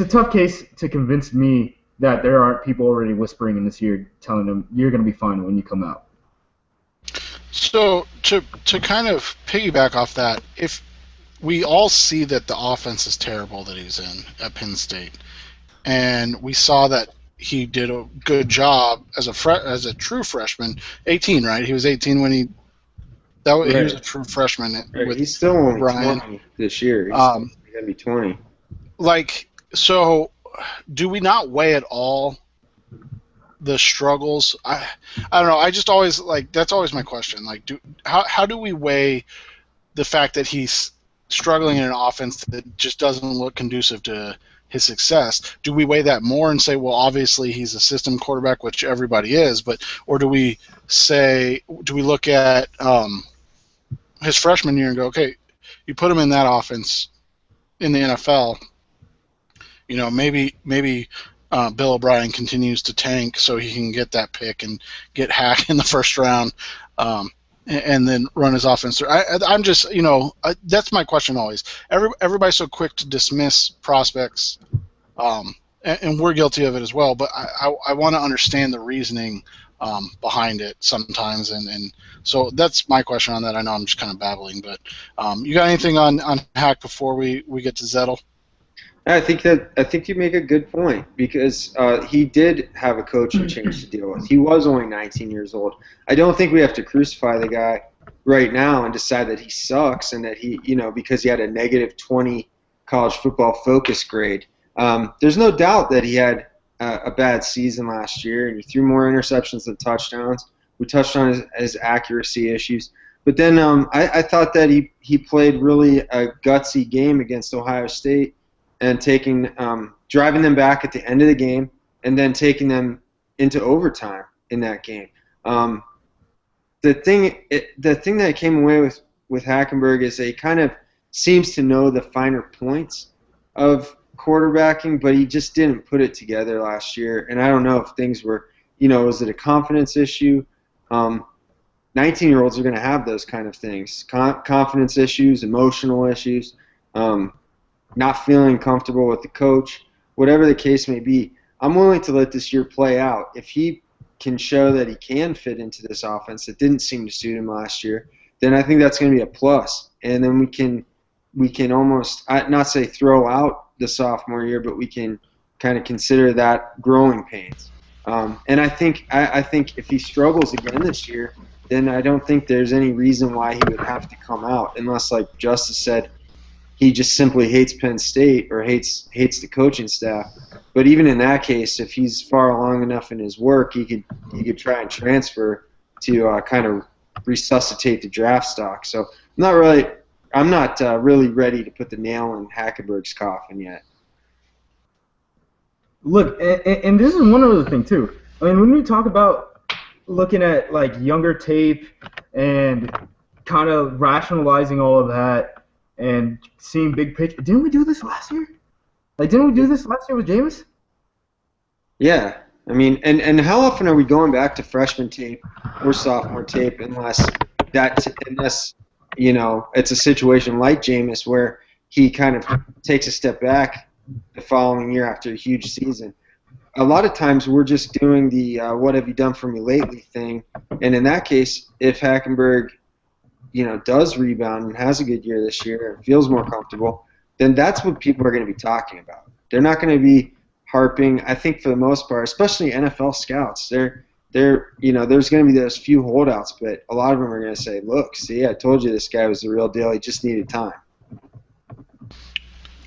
Speaker 2: a tough case to convince me that there aren't people already whispering in this year telling them you're going to be fine when you come out.
Speaker 1: So to kind of piggyback off that, if we all see that the offense is terrible that he's in at Penn State, and we saw that he did a good job as a true freshman, 18, right? He was 18 when he was a true freshman.
Speaker 3: Right. He's still only
Speaker 1: Brian
Speaker 3: 20 this year. He's going to be 20.
Speaker 1: So do we not weigh at all the struggles? I don't know. I just always that's always my question. How do we weigh the fact that he's struggling in an offense that just doesn't look conducive to his success? Do we weigh that more and say, well, obviously he's a system quarterback, which everybody is, or do we look at his freshman year and go, okay, you put him in that offense in the NFL, maybe Bill O'Brien continues to tank so he can get that pick and get Hack in the first round, and then run his offense through. I'm just, that's my question always. Everybody's so quick to dismiss prospects, and we're guilty of it as well. But I want to understand the reasoning behind it sometimes, and so that's my question on that. I know I'm just kind of babbling, but you got anything on Hack before we get to Zettel?
Speaker 3: I think you make a good point, because he did have a coaching change to deal with. He was only 19 years old. I don't think we have to crucify the guy right now and decide that he sucks and that he, because he had a negative 20 college football focus grade. There's no doubt that he had a bad season last year, and he threw more interceptions than touchdowns. We touched on his accuracy issues. But then I thought that he played really a gutsy game against Ohio State, and driving them back at the end of the game, and then taking them into overtime in that game. The thing that I came away with Hackenberg is that he kind of seems to know the finer points of quarterbacking, but he just didn't put it together last year. And I don't know if things were, was it a confidence issue? 19-year-olds are going to have those kind of things, confidence issues, emotional issues. Not feeling comfortable with the coach. whatever the case may be, I'm willing to let this year play out. If he can show that he can fit into this offense that didn't seem to suit him last year, then I think that's going to be a plus. And then we can almost, not say throw out the sophomore year, but we can kind of consider that growing pains. And I think if he struggles again this year, then I don't think there's any reason why he would have to come out, unless, like Justice said, he just simply hates Penn State or hates the coaching staff. But even in that case, if he's far along enough in his work, he could try and transfer to kind of resuscitate the draft stock. So I'm not really ready to put the nail in Hackenberg's coffin yet.
Speaker 2: Look, and this is one other thing too. I mean, when we talk about looking at like younger tape and kind of rationalizing all of that and seeing big picture, didn't we do this last year? Like, didn't we do this last year with Jameis?
Speaker 3: Yeah, I mean, and how often are we going back to freshman tape or sophomore tape unless you know, it's a situation like Jameis where he kind of takes a step back the following year after a huge season. A lot of times we're just doing the what have you done for me lately thing, and in that case, if Hackenberg, you know, does rebound and has a good year this year and feels more comfortable, then that's what people are going to be talking about. They're not going to be harping, I think, for the most part, especially NFL scouts. They're you know, there's going to be those few holdouts, but a lot of them are going to say, look, see, I told you this guy was the real deal. He just needed time.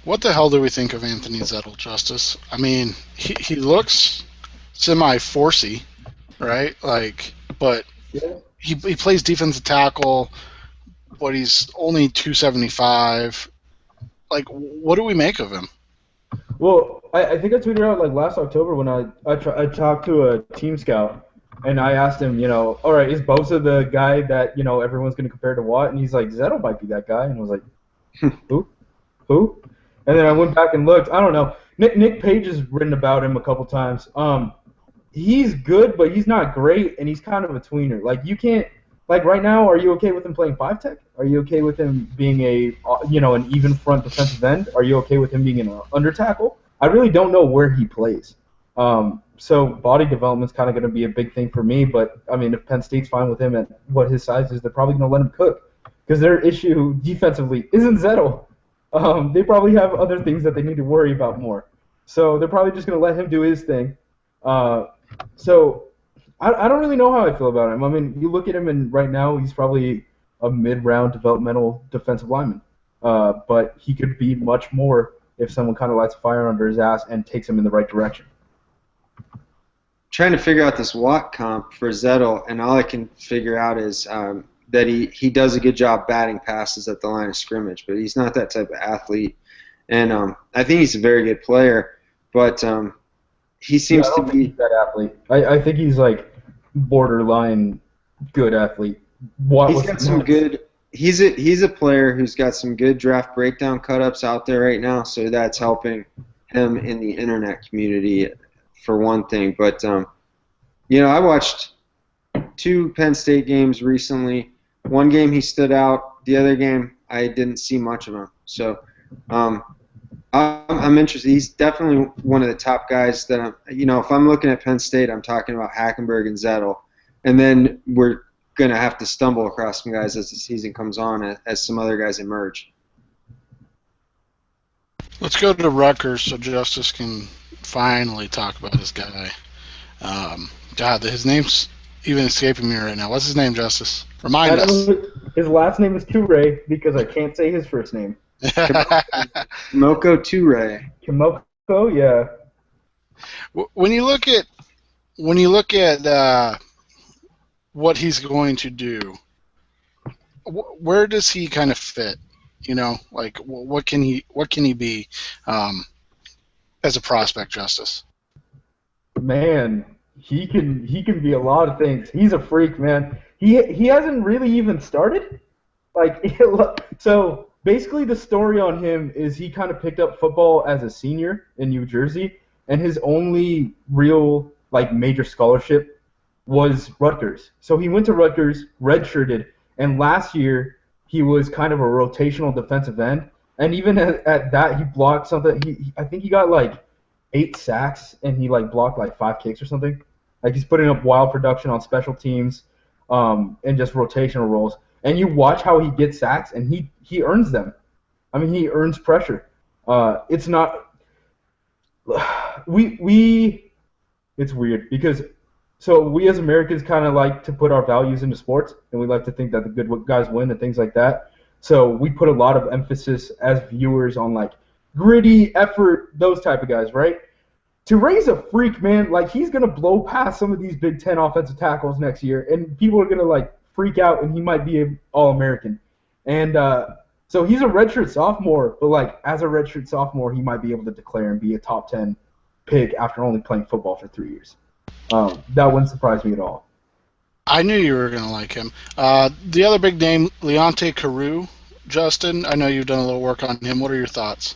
Speaker 1: What the hell do we think of Anthony Zettel, Justice? I mean, he looks semi-forcey, right? Like, but he plays defensive tackle, but he's only 275. Like, what do we make of him?
Speaker 2: Well, I think I tweeted out like last October when I talked to a team scout, and I asked him, you know, all right, is Bosa the guy that, you know, everyone's going to compare to Watt? And he's like, Zettel might be that guy. And I was like, who? And then I went back and looked. I don't know. Nick Page has written about him a couple times. He's good, but he's not great, and he's kind of a tweener. Like, you can't, like, right now, are you okay with him playing 5-tech? Are you okay with him being a, you know, an even front defensive end? Are you okay with him being an under tackle? I really don't know where he plays. So body development's kind of going to be a big thing for me, but, I mean, if Penn State's fine with him at what his size is, they're probably going to let him cook. Because their issue defensively isn't Zettel. They probably have other things that they need to worry about more. So they're probably just going to let him do his thing. So I don't really know how I feel about him. I mean, you look at him, and right now he's probably a mid-round developmental defensive lineman. But he could be much more if someone kind of lights a fire under his ass and takes him in the right direction.
Speaker 3: Trying to figure out this Watt comp for Zettel, and all I can figure out is that he does a good job batting passes at the line of scrimmage, but he's not that type of athlete. And I think he's a very good player, but he seems to be
Speaker 2: that athlete. I think he's like borderline good athlete.
Speaker 3: He's got some good. He's a player who's got some good draft breakdown cut-ups out there right now, so that's helping him in the internet community for one thing. But you know, I watched 2 Penn State games recently. One game he stood out. The other game I didn't see much of him. So I'm interested. He's definitely one of the top guys that if I'm looking at Penn State, I'm talking about Hackenberg and Zettel, and then we're going to have to stumble across some guys as the season comes on, as some other guys emerge.
Speaker 1: Let's go to Rutgers so Justice can finally talk about this guy. God, his name's even escaping me right now. What's his name, Justice? Remind us.
Speaker 2: His last name is Toure because I can't say his first name.
Speaker 3: Kimoko Toure.
Speaker 2: Kimoko, yeah.
Speaker 1: When you look at what he's going to do, where does he kind of fit? You know, like what can he be as a prospect, Justice?
Speaker 2: Man, he can be a lot of things. He's a freak, man. He hasn't really even started. So basically the story on him is he kind of picked up football as a senior in New Jersey, and his only real major scholarship was Rutgers. So he went to Rutgers, redshirted, and last year he was kind of a rotational defensive end. And even at that, he blocked something. I think he got 8 sacks and he like blocked like 5 kicks or something. Like he's putting up wild production on special teams, and just rotational roles. And you watch how he gets sacks and he earns them. I mean, he earns pressure. It's not it's weird because so we as Americans kind of like to put our values into sports, and we like to think that the good guys win and things like that. So we put a lot of emphasis as viewers on like gritty effort, those type of guys, right? To raise a freak, man, like he's gonna blow past some of these Big Ten offensive tackles next year, and people are gonna like freak out, and he might be an All-American. And so he's a redshirt sophomore, but like as a redshirt sophomore, he might be able to declare and be a top 10 pick after only playing football for 3 years. That wouldn't surprise me at all.
Speaker 1: I knew you were going to like him. The other big name, Leonte Carroo. Justin, I know you've done a little work on him. What are your thoughts?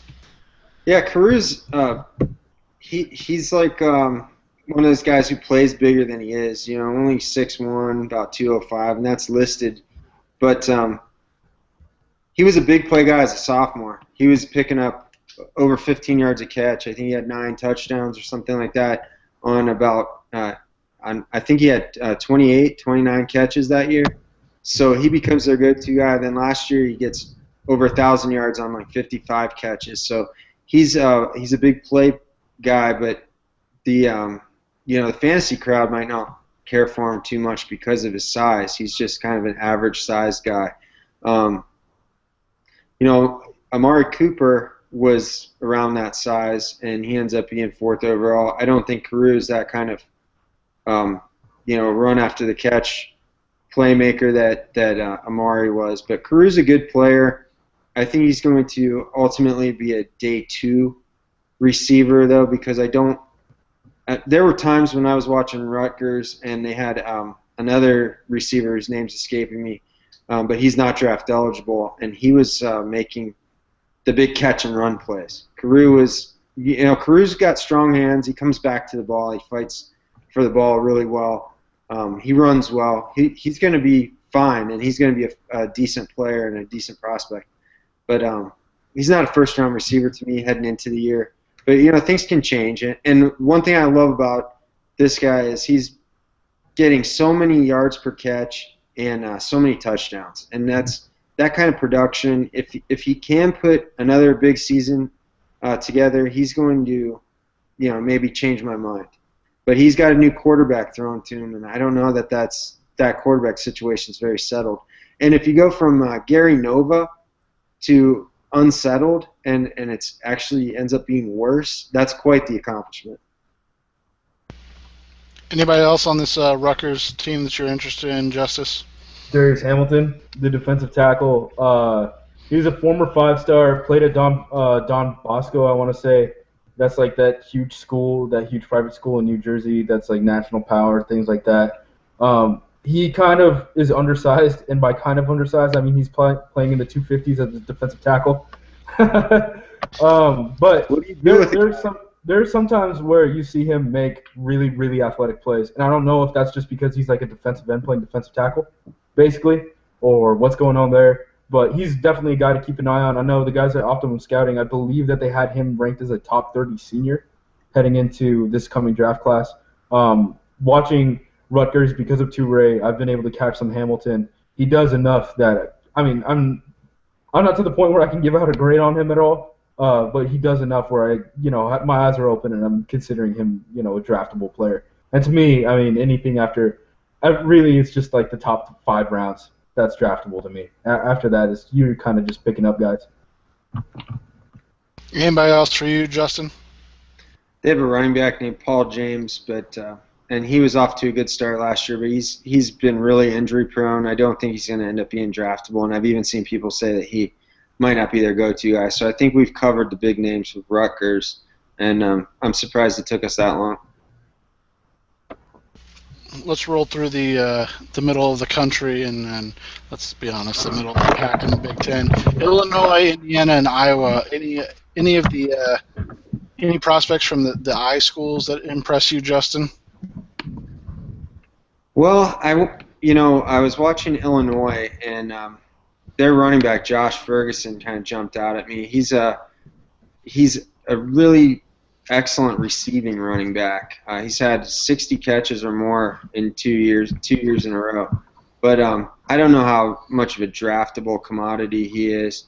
Speaker 3: Yeah, Carroo's he's like one of those guys who plays bigger than he is. You know, only 6'1", about 205, and that's listed. But he was a big play guy as a sophomore. He was picking up over 15 yards a catch. I think he had 9 touchdowns or something like that on about I think he had 28, 29 catches that year. So he becomes their go-to guy. Then last year he gets over 1,000 yards on like 55 catches. So he's a big play guy, but the the fantasy crowd might not care for him too much because of his size. He's just kind of an average sized guy. Amari Cooper was around that size, and he ends up being 4th overall. I don't think Carroo is that kind of run after the catch playmaker that Amari was. But Carroo's a good player. I think he's going to ultimately be a day 2 receiver, though, because I don't. There were times when I was watching Rutgers and they had another receiver whose name's escaping me, but he's not draft eligible, and he was making the big catch and run plays. Carroo's got strong hands. He comes back to the ball. He fights for the ball really well. He runs well. He's going to be fine, and he's going to be a decent player and a decent prospect. But he's not a first-round receiver to me heading into the year. But, things can change. And one thing I love about this guy is he's getting so many yards per catch and so many touchdowns. And that kind of production, if he can put another big season together, he's going to, maybe change my mind. But he's got a new quarterback thrown to him, and I don't know that quarterback situation is very settled. And if you go from Gary Nova to unsettled, and it's actually ends up being worse, that's quite the accomplishment.
Speaker 1: Anybody else on this Rutgers team that you're interested in, Justice?
Speaker 2: Darius Hamilton, the defensive tackle. He's a former 5-star, played at Don Bosco, I want to say. That's like that huge school, that huge private school in New Jersey that's like national power, things like that. He kind of is undersized, and by kind of undersized, I mean he's playing in the 250s as a defensive tackle. But there's sometimes where you see him make really, really athletic plays, and I don't know if that's just because he's like a defensive end playing defensive tackle, basically, or what's going on there. But he's definitely a guy to keep an eye on. I know the guys at Optimum Scouting, I believe that they had him ranked as a top 30 senior heading into this coming draft class. Watching Rutgers because of Toure, I've been able to catch some Hamilton. He does enough that, I mean, I'm not to the point where I can give out a grade on him at all, but he does enough where my eyes are open and I'm considering him, a draftable player. And to me, I mean, anything after, really, it's just like the top 5 rounds. That's draftable to me. After that, you're kind of just picking up guys.
Speaker 1: Anybody else for you, Justin?
Speaker 3: They have a running back named Paul James, and he was off to a good start last year, but he's been really injury prone. I don't think he's going to end up being draftable, and I've even seen people say that he might not be their go-to guy. So I think we've covered the big names with Rutgers, and I'm surprised it took us that long.
Speaker 1: Let's roll through the middle of the country and let's be honest, the middle of the pack in the Big Ten. Illinois, Indiana, and Iowa. Any of the any prospects from the I schools that impress you, Justin?
Speaker 3: Well, I was watching Illinois, and their running back Josh Ferguson kind of jumped out at me. He's a really excellent receiving running back. He's had 60 catches or more in 2 years in a row. But I don't know how much of a draftable commodity he is.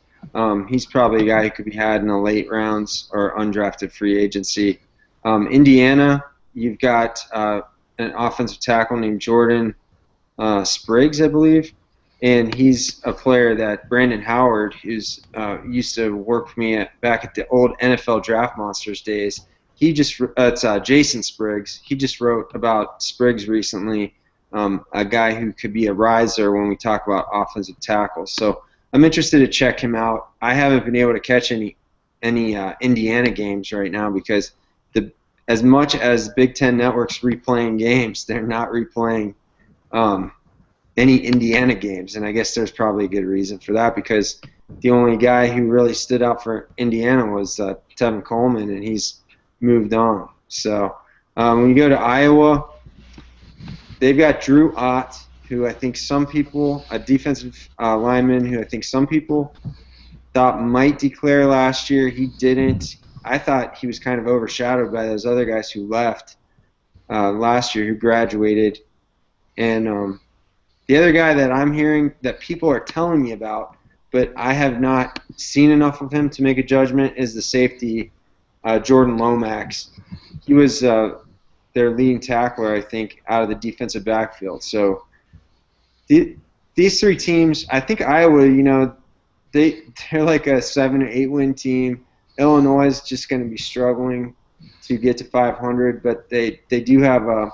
Speaker 3: He's probably a guy who could be had in the late rounds or undrafted free agency. Indiana, you've got an offensive tackle named Jordan Spriggs, I believe, and he's a player that Brandon Howard, who's used to work for me back at the old NFL Draft Monsters days. It's Jason Spriggs. He just wrote about Spriggs recently, a guy who could be a riser when we talk about offensive tackles. So I'm interested to check him out. I haven't been able to catch any Indiana games right now because as much as Big Ten Network's replaying games, they're not replaying any Indiana games, and I guess there's probably a good reason for that because the only guy who really stood out for Indiana was Tevin Coleman, and he's moved on. So when you go to Iowa, they've got Drew Ott, who I think some people, a defensive lineman who I think some people thought might declare last year. He didn't. I thought he was kind of overshadowed by those other guys who left last year, who graduated. And the other guy that I'm hearing that people are telling me about, but I have not seen enough of him to make a judgment, is the safety, Jordan Lomax. He was their leading tackler, I think, out of the defensive backfield. So these three teams, I think Iowa, they're like a 7 or 8 win team. Illinois is just going to be struggling to get to 500, but they do have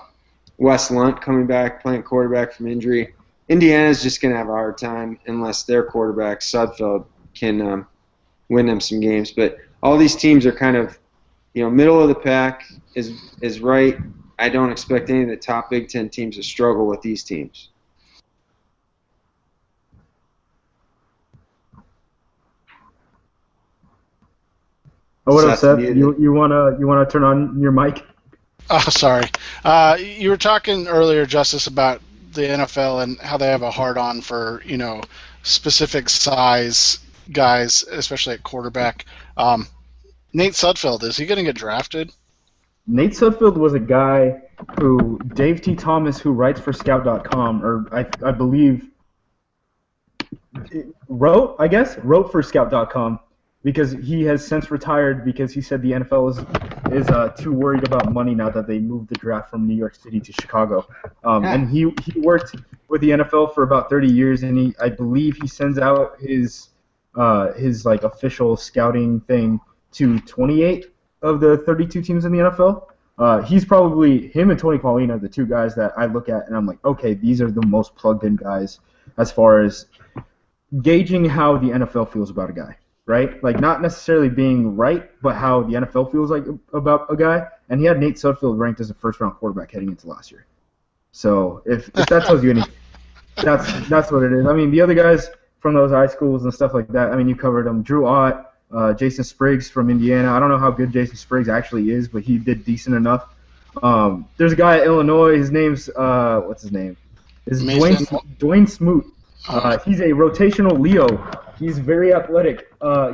Speaker 3: Wes Lunt coming back, playing quarterback from injury. Indiana's just going to have a hard time unless their quarterback, Sudfeld, can win them some games. But all these teams are kind of, middle of the pack is right. I don't expect any of the top Big Ten teams to struggle with these teams.
Speaker 2: Oh, what up, Seth? You wanna turn on your mic?
Speaker 1: Oh, sorry. You were talking earlier, Justice, about the NFL and how they have a hard-on for specific size guys, especially at quarterback. Nate Sudfeld, is he going to get drafted?
Speaker 2: Nate Sudfeld was a guy who Dave T. Thomas, who writes for Scout.com, or I believe wrote for Scout.com, because he has since retired because he said the NFL is too worried about money now that they moved the draft from New York City to Chicago. And he worked with the NFL for about 30 years, and I believe he sends out his like official scouting thing to 28 of the 32 teams in the NFL. He's probably, him and Tony Pauline are the two guys that I look at and I'm like, okay, these are the most plugged in guys as far as gauging how the NFL feels about a guy. Right? Like, not necessarily being right, but how the NFL feels like about a guy. And he had Nate Sudfeld ranked as a first-round quarterback heading into last year. So if that tells you anything, that's what it is. I mean, the other guys from those high schools and stuff like that, I mean, you covered them. Drew Ott, Jason Spriggs from Indiana. I don't know how good Jason Spriggs actually is, but he did decent enough. There's a guy at Illinois. His name's, what's his name? It's Dwayne Smoot. He's a rotational Leo. He's very athletic.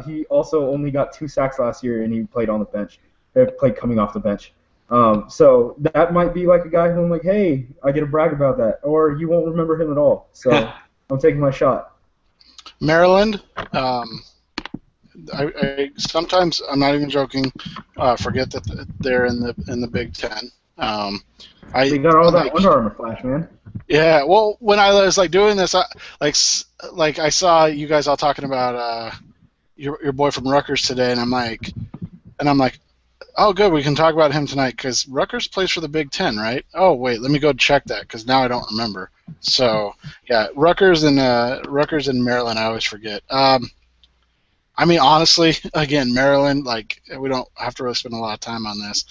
Speaker 2: He also only got 2 sacks last year, and he played on the bench. Played coming off the bench. So that might be like a guy who I'm like, hey, I get to brag about that. Or you won't remember him at all. So I'm taking my shot.
Speaker 1: Maryland, I sometimes, I'm not even joking, forget that they're in the Big Ten.
Speaker 2: They got all that Under Armour flash, man.
Speaker 1: Yeah, well, when I was doing this, I saw you guys all talking about your boy from Rutgers today, and I'm like, oh, good, we can talk about him tonight because Rutgers plays for the Big Ten, right? Oh, wait, let me go check that because now I don't remember. So yeah, Rutgers and Maryland, I always forget. I mean, honestly, again, Maryland, we don't have to really spend a lot of time on this.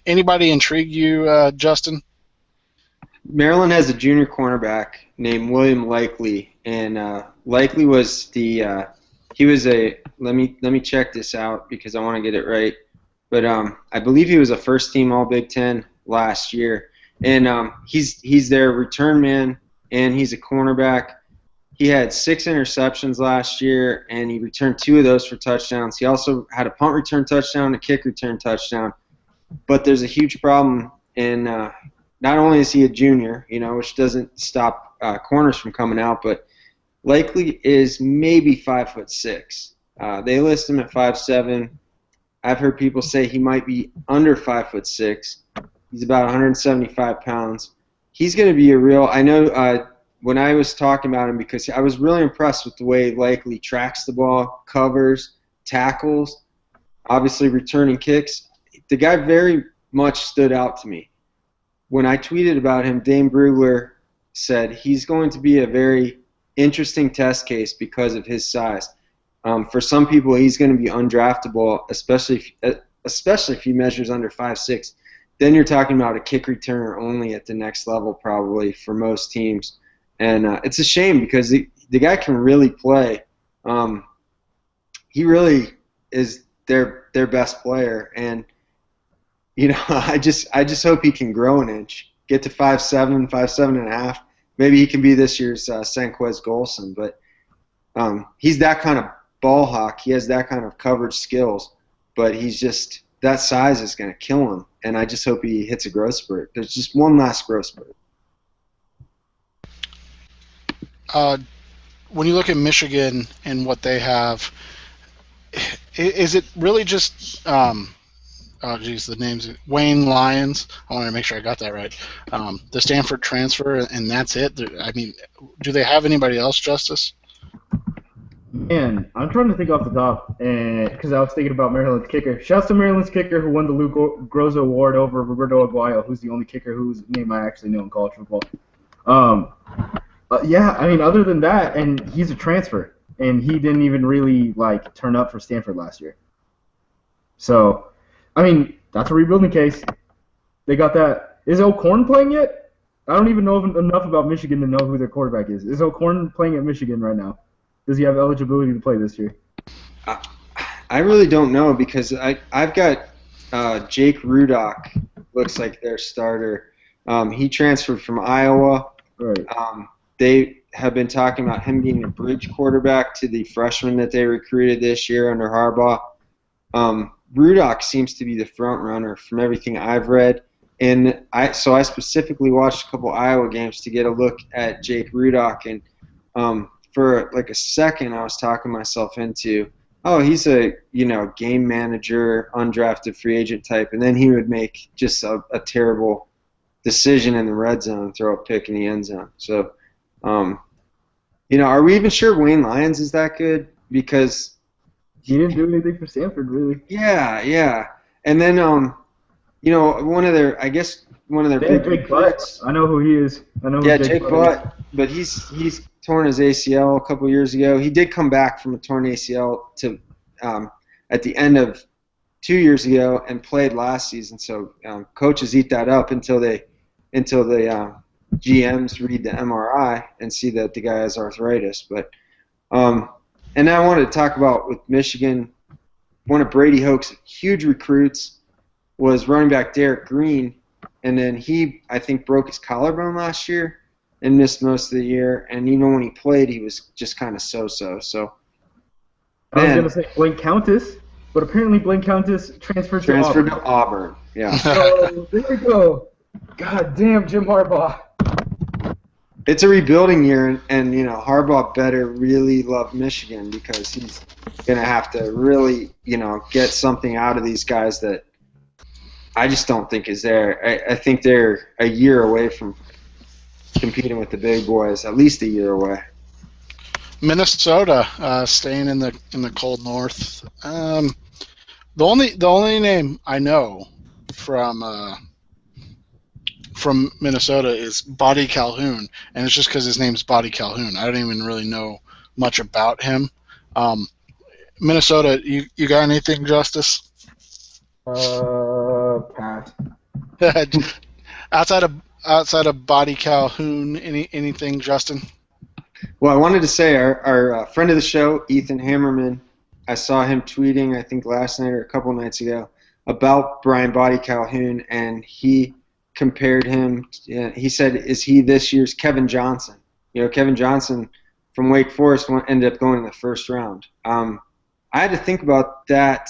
Speaker 1: Anybody intrigue you, Justin?
Speaker 3: Maryland has a junior cornerback named William Likely, and Likely was he was a let me check this out because I want to get it right, but I believe he was a first team All Big Ten last year, and he's their return man, and he's a cornerback. He had 6 interceptions last year, and he returned 2 of those for touchdowns. He also had a punt return touchdown, a kick return touchdown. but there's a huge problem in not only is he a junior, which doesn't stop corners from coming out, but likely is maybe 5'6". They list him at 5'7". I've heard people say he might be under 5'6". He's about 175 pounds. He's going to be a real. I know when I was talking about him, because I was really impressed with the way Likely tracks the ball, covers, tackles, obviously returning kicks. The guy very much stood out to me. When I tweeted about him, Dane Brugler said he's going to be a very interesting test case because of his size. For some people, he's going to be undraftable, especially if he measures under 5'6". Then you're talking about a kick returner only at the next level probably for most teams. And it's a shame because the guy can really play. He really is their best player. And, I just hope he can grow an inch, get to 5'7", 5'7.5". Maybe he can be this year's Sanquez Golson. But he's that kind of ball hawk. He has that kind of coverage skills. But he's just – that size is going to kill him. And I just hope he hits a growth spurt. There's just one last growth spurt.
Speaker 1: When you look at Michigan and what they have, is it really just the name's Wayne Lyons? I want to make sure I got that right. The Stanford transfer, and that's it? I mean, do they have anybody else, Justice?
Speaker 2: Man, I'm trying to think off the top, because I was thinking about Maryland's kicker. Shouts to Maryland's kicker who won the Lou Groza Award over Roberto Aguayo, who's the only kicker whose name I actually know in college football. Yeah, I mean, other than that, and he's a transfer, and he didn't even really, turn up for Stanford last year. So, I mean, that's a rebuilding case. They got that. Is O'Korn playing yet? I don't even know enough about Michigan to know who their quarterback is. Is O'Korn playing at Michigan right now? Does he have eligibility to play this year?
Speaker 3: I really don't know because I've got Jake Rudock, looks like their starter. He transferred from Iowa.
Speaker 2: Right.
Speaker 3: They have been talking about him being a bridge quarterback to the freshman that they recruited this year under Harbaugh. Rudock seems to be the front runner from everything I've read. And so I specifically watched a couple Iowa games to get a look at Jake Rudock. And for a second, I was talking myself into, he's a game manager, undrafted free agent type, and then he would make just a terrible decision in the red zone, throw a pick in the end zone. So, are we even sure Wayne Lyons is that good? Because
Speaker 2: he didn't do anything for Stanford, really.
Speaker 3: Yeah. And then, one of their big
Speaker 2: Jake Butt. I know who he is.
Speaker 3: Jake Butt. But he's torn his ACL a couple years ago. He did come back from a torn ACL to at the end of 2 years ago and played last season. So coaches eat that up until the GMs read the MRI and see that the guy has arthritis. But and I wanted to talk about with Michigan, one of Brady Hoke's huge recruits was running back Derek Green, and then he, I think, broke his collarbone last year and missed most of the year. And even when he played, he was just kind of so-so. So
Speaker 2: I was going to say Blaine Countess, but apparently Blaine Countess transferred to
Speaker 3: Auburn. Yeah.
Speaker 2: So there we go. God damn, Jim Harbaugh.
Speaker 3: It's a rebuilding year, and Harbaugh better really love Michigan because he's going to have to really, get something out of these guys that I just don't think is there. I think they're a year away from competing with the big boys, at least a year away.
Speaker 1: Minnesota, staying in the cold north. The only name I know from Minnesota is Body Calhoun, and it's just because his name's Body Calhoun. I don't even really know much about him. Minnesota, you got anything, Justice?
Speaker 2: Pass.
Speaker 1: outside of Body Calhoun, anything, Justin?
Speaker 3: Well, I wanted to say our friend of the show, Ethan Hammerman, I saw him tweeting, I think last night or a couple nights ago, about Brian Body Calhoun, and he compared him. He said, "Is he this year's Kevin Johnson?" Kevin Johnson from Wake Forest ended up going in the first round. I had to think about that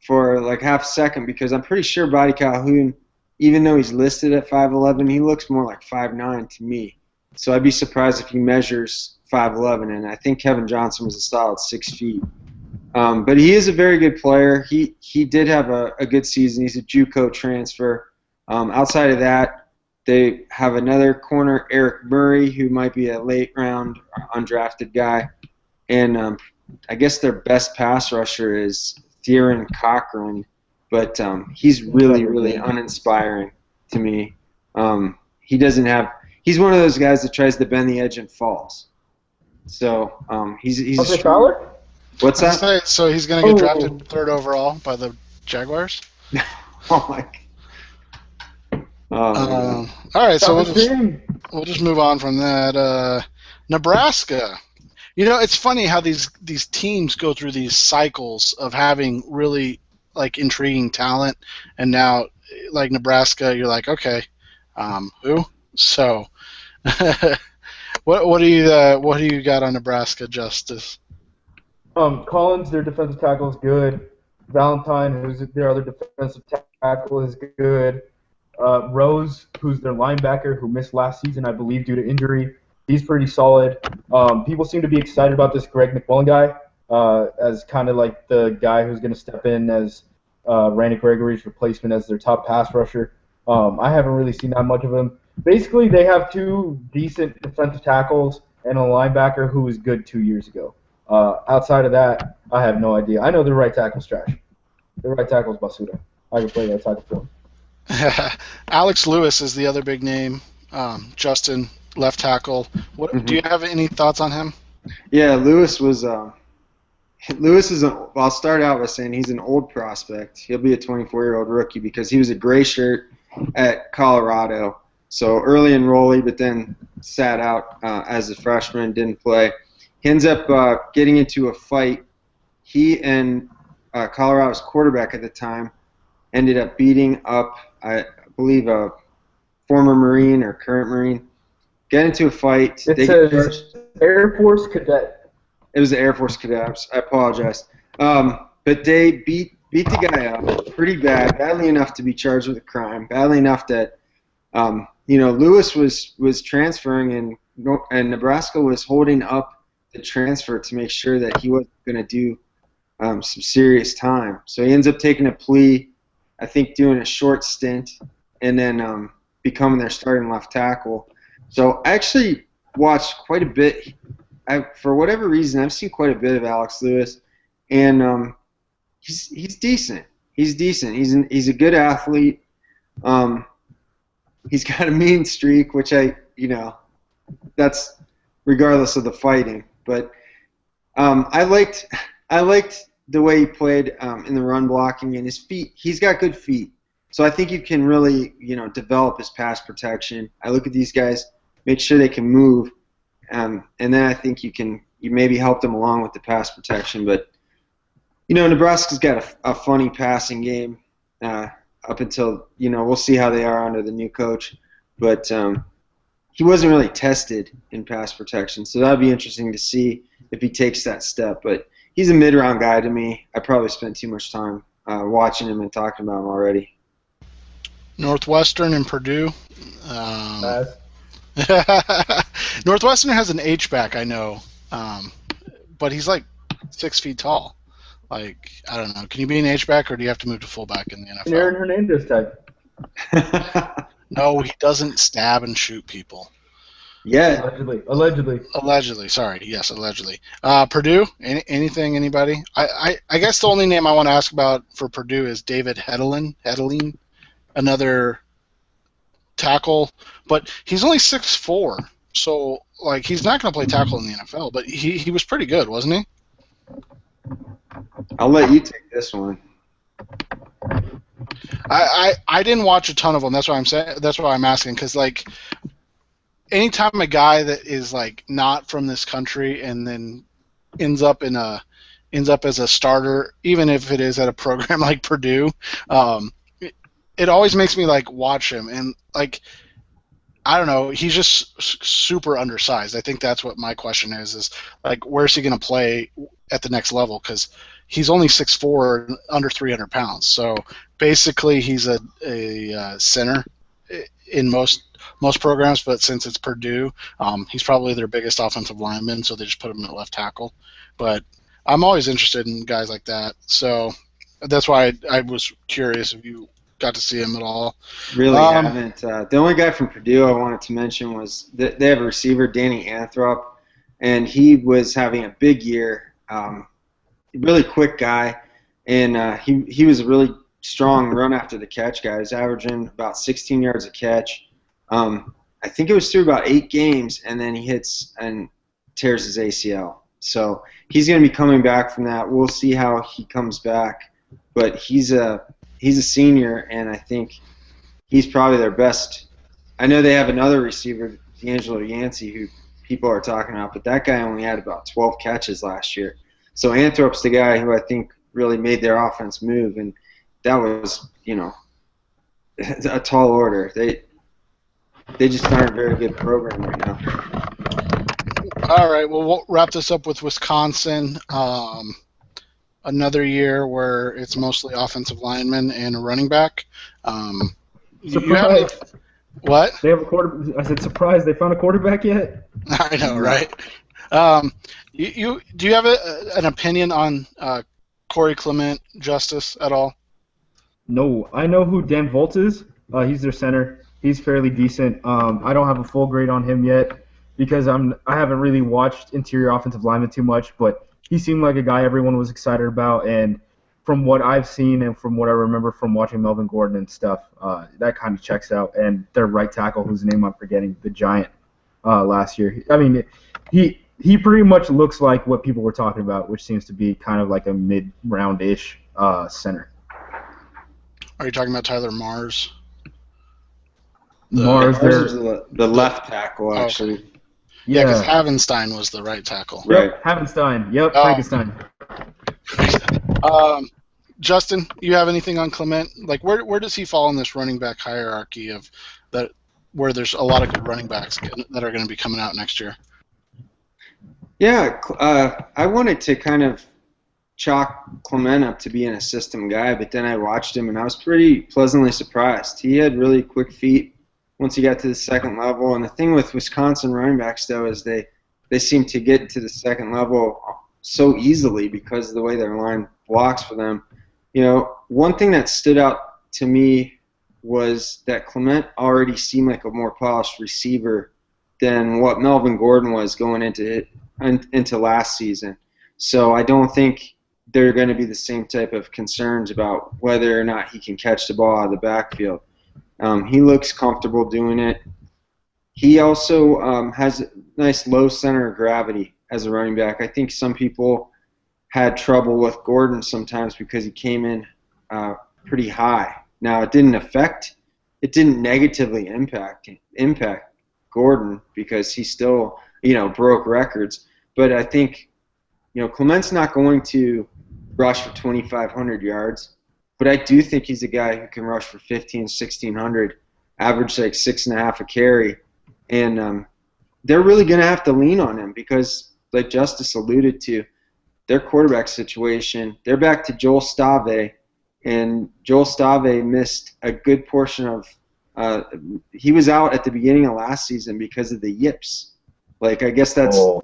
Speaker 3: for like half a second because I'm pretty sure Buddy Calhoun, even though he's listed at 5'11", he looks more like 5'9" to me. So I'd be surprised if he measures 5'11", and I think Kevin Johnson was a solid 6 feet. But he is a very good player. He did have a good season. He's a JUCO transfer. Outside of that, they have another corner, Eric Murray, who might be a late-round undrafted guy. And I guess their best pass rusher is Theron Cochran, but he's really, really uninspiring to me. He's one of those guys that tries to bend the edge and falls. So he's
Speaker 2: Okay, Fowler?
Speaker 3: What's that?
Speaker 1: So he's going to get drafted 3rd overall by the Jaguars?
Speaker 3: Oh, my
Speaker 1: God. All right, so we'll just move on from that. Nebraska. You know, it's funny how these teams go through these cycles of having really, like, intriguing talent, and now, like, Nebraska, you're like, okay, who? So, what do you got on Nebraska, Justice?
Speaker 2: Collins, their defensive tackle, is good. Valentine, who's their other defensive tackle, is good. Rose, who's their linebacker, who missed last season, I believe, due to injury, he's pretty solid. People seem to be excited about this Greg McMullen guy as kind of like the guy who's going to step in as Randy Gregory's replacement as their top pass rusher. I haven't really seen that much of him. Basically, they have 2 decent defensive tackles and a linebacker who was good 2 years ago. Outside of that, I have no idea. I know their right tackle's trash. Their right tackle's Basuda. I can play right tackle for him.
Speaker 1: Alex Lewis is the other big name. Justin, left tackle. Do you have any thoughts on him?
Speaker 3: Yeah, Lewis is. I'll start out by saying he's an old prospect. He'll be a 24-year-old rookie because he was a gray shirt at Colorado. So early enrollee, but then sat out as a freshman, didn't play. He ends up getting into a fight. He and Colorado's quarterback at the time ended up beating up, I believe, a former Marine or current Marine. Get into a fight.
Speaker 2: It says Air Force Cadet.
Speaker 3: It was the Air Force Cadets. I apologize. But they beat the guy up pretty badly enough to be charged with a crime, badly enough that Lewis was transferring and Nebraska was holding up the transfer to make sure that he wasn't going to do some serious time. So he ends up taking a plea, I think doing a short stint, and then becoming their starting left tackle. So I actually watched quite a bit. For whatever reason, I've seen quite a bit of Alex Lewis, and he's decent. He's decent. He's a good athlete. He's got a mean streak, which that's regardless of the fighting. But I liked the way he played in the run blocking and his feet. He's got good feet, so I think you can really develop his pass protection. I look at these guys, make sure they can move, and then I think you maybe help them along with the pass protection. But Nebraska's got a funny passing game up until we'll see how they are under the new coach, but he wasn't really tested in pass protection, so that'd be interesting to see if he takes that step. But he's a mid-round guy to me. I probably spent too much time watching him and talking about him already.
Speaker 1: Northwestern and Purdue. Northwestern has an H-back, I know, but he's like 6 feet tall. Like, I don't know. Can you be an H-back, or do you have to move to fullback in the NFL?
Speaker 2: Aaron Hernandez type.
Speaker 1: No, he doesn't stab and shoot people.
Speaker 3: Yeah.
Speaker 2: Allegedly.
Speaker 1: Sorry. Yes, allegedly. Purdue? Anything? Anybody? I guess the only name I want to ask about for Purdue is David Hedeline, another tackle, but he's only 6'4", so like he's not going to play tackle in the NFL. But he was pretty good, wasn't he?
Speaker 3: I'll let you take this one.
Speaker 1: I didn't watch a ton of them. That's why I'm saying. That's why I'm asking, because like anytime a guy that is like not from this country and then ends up as a starter, even if it is at a program like Purdue, it always makes me like watch him, and like I don't know, he's just super undersized. I think that's what my question is like where's he going to play at the next level, because he's only 6'4", under 300 pounds. So basically, he's a center in most programs, but since it's Purdue, he's probably their biggest offensive lineman, so they just put him at left tackle. But I'm always interested in guys like that, so that's why I was curious if you got to see him at all.
Speaker 3: Really haven't. The only guy from Purdue I wanted to mention was they have a receiver, Danny Anthrop, and he was having a big year. Really quick guy, and he was a really strong run after the catch guy. He's averaging about 16 yards a catch. I think it was through about 8 games, and then he hits and tears his ACL. So he's going to be coming back from that. We'll see how he comes back, but he's a senior, and I think he's probably their best. I know they have another receiver, D'Angelo Yancey, who people are talking about, but that guy only had about 12 catches last year. So Anthrop's the guy who I think really made their offense move, and that was, a tall order. They just aren't a very good program right now.
Speaker 1: All right, well, we'll wrap this up with Wisconsin. Another year where it's mostly offensive linemen and a running back. What?
Speaker 2: They have a quarter. I said, surprise! They found a quarterback yet?
Speaker 1: I know, right? Do you have an opinion on Corey Clement Justice at all?
Speaker 2: No, I know who Dan Volt is. He's their center. He's fairly decent. I don't have a full grade on him yet because I haven't really watched interior offensive linemen too much, but he seemed like a guy everyone was excited about, and from what I've seen and from what I remember from watching Melvin Gordon and stuff, that kind of checks out. And their right tackle, whose name I'm forgetting, the Giant, last year. I mean, he pretty much looks like what people were talking about, which seems to be kind of like a mid-round-ish center.
Speaker 1: Are you talking about Tyler Mars?
Speaker 3: Mars is the left tackle, actually.
Speaker 1: Okay. Yeah, because Havenstein was the right tackle.
Speaker 3: Right.
Speaker 2: Yep, Havenstein. Yep, Frankenstein.
Speaker 1: Justin, you have anything on Clement? Like, where does he fall in this running back hierarchy of that, where there's a lot of good running backs that are going to be coming out next year?
Speaker 3: Yeah, I wanted to kind of chalk Clement up to being a system guy, but then I watched him and I was pretty pleasantly surprised. He had really quick feet once he got to the second level, and the thing with Wisconsin running backs, though, is they seem to get to the second level so easily because of the way their line blocks for them. One thing that stood out to me was that Clement already seemed like a more polished receiver than what Melvin Gordon was going into last season. So I don't think there are going to be the same type of concerns about whether or not he can catch the ball out of the backfield. He looks comfortable doing it. He also has a nice low center of gravity as a running back. I think some people had trouble with Gordon sometimes because he came in pretty high. Now, it didn't negatively impact Gordon because he still, broke records. But I think, Clement's not going to rush for 2,500 yards. But I do think he's a guy who can rush for 1,500, 1,600, average like 6.5 a carry. And they're really going to have to lean on him because, like Justice alluded to, their quarterback situation, they're back to Joel Stave, and Joel Stave missed a good portion of he was out at the beginning of last season because of the yips. Like, I guess that's
Speaker 2: I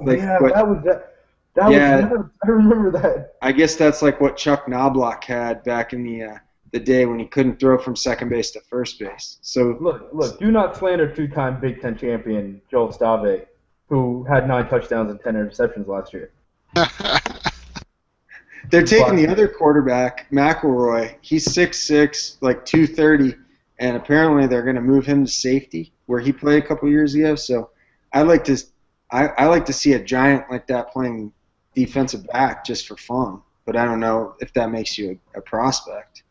Speaker 2: remember that.
Speaker 3: I guess that's like what Chuck Knobloch had back in the day when he couldn't throw from second base to first base. So
Speaker 2: look, do not slander two-time Big Ten champion Joel Stave, who had 9 touchdowns and 10 interceptions last year.
Speaker 3: They're taking the other quarterback, McElroy. He's 6'6", like 230, and apparently they're going to move him to safety, where he played a couple years ago. So I like to see a giant like that playing defensive back just for fun, but I don't know if that makes you a prospect.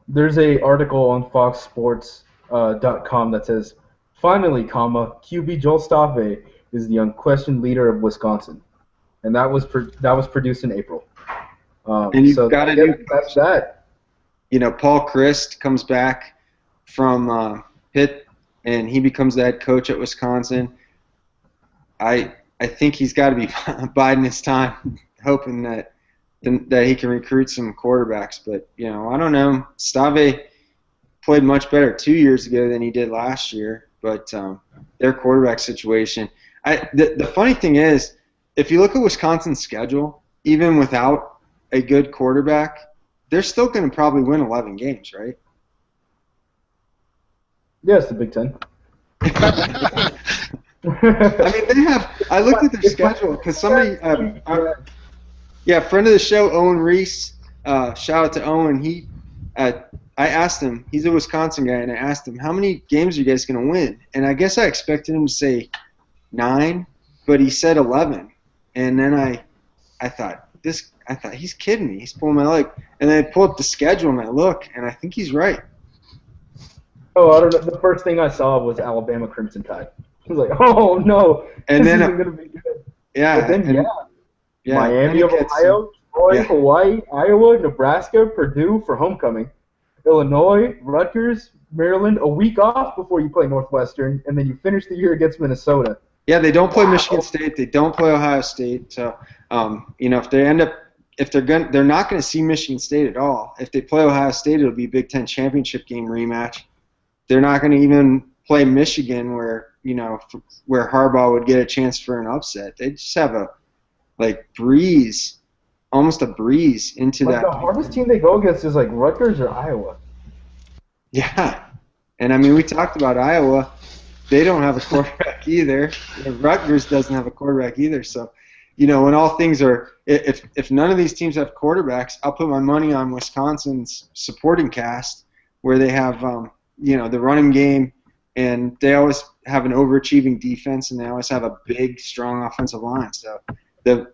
Speaker 2: There's a article on FoxSports.com that says, finally, QB Joel Stave is the unquestioned leader of Wisconsin, and that was produced in April.
Speaker 3: And you've got to do
Speaker 2: that.
Speaker 3: Paul Christ comes back from Pitt, and he becomes the head coach at Wisconsin. I think he's got to be biding his time, hoping that that he can recruit some quarterbacks. But I don't know. Stave played much better 2 years ago than he did last year. But their quarterback situation. The funny thing is, if you look at Wisconsin's schedule, even without a good quarterback, they're still going to probably win 11 games, right?
Speaker 2: Yeah, it's the Big Ten.
Speaker 3: I mean, they have. I looked at their schedule because somebody, friend of the show, Owen Reese. Shout out to Owen. I asked him. He's a Wisconsin guy, and I asked him, "How many games are you guys going to win?" And I guess I expected him to say 9, but he said 11. And then I thought he's kidding me. He's pulling my leg. And then I pull up the schedule and I look, and I think he's right.
Speaker 2: Oh, I don't know. The first thing I saw was Alabama Crimson Tide. I was like, oh no,
Speaker 3: and
Speaker 2: this
Speaker 3: then
Speaker 2: isn't gonna be good.
Speaker 3: Yeah.
Speaker 2: But then Miami of
Speaker 3: gets
Speaker 2: Ohio, Troy, Hawaii, Iowa, Nebraska, Purdue for homecoming, Illinois, Rutgers, Maryland. A week off before you play Northwestern, and then you finish the year against Minnesota.
Speaker 3: Yeah, they don't play Michigan State. They don't play Ohio State. So, if they end up, they're not going to see Michigan State at all. If they play Ohio State, it'll be a Big Ten championship game rematch. They're not going to even play Michigan, where Harbaugh would get a chance for an upset. They just have almost a breeze into that.
Speaker 2: The hardest team they go against is like Rutgers or Iowa.
Speaker 3: Yeah, and I mean, we talked about Iowa. They don't have a quarterback either. Rutgers doesn't have a quarterback either. So, when all things are, if none of these teams have quarterbacks, I'll put my money on Wisconsin's supporting cast, where they have, the running game, and they always have an overachieving defense, and they always have a big, strong offensive line. So, the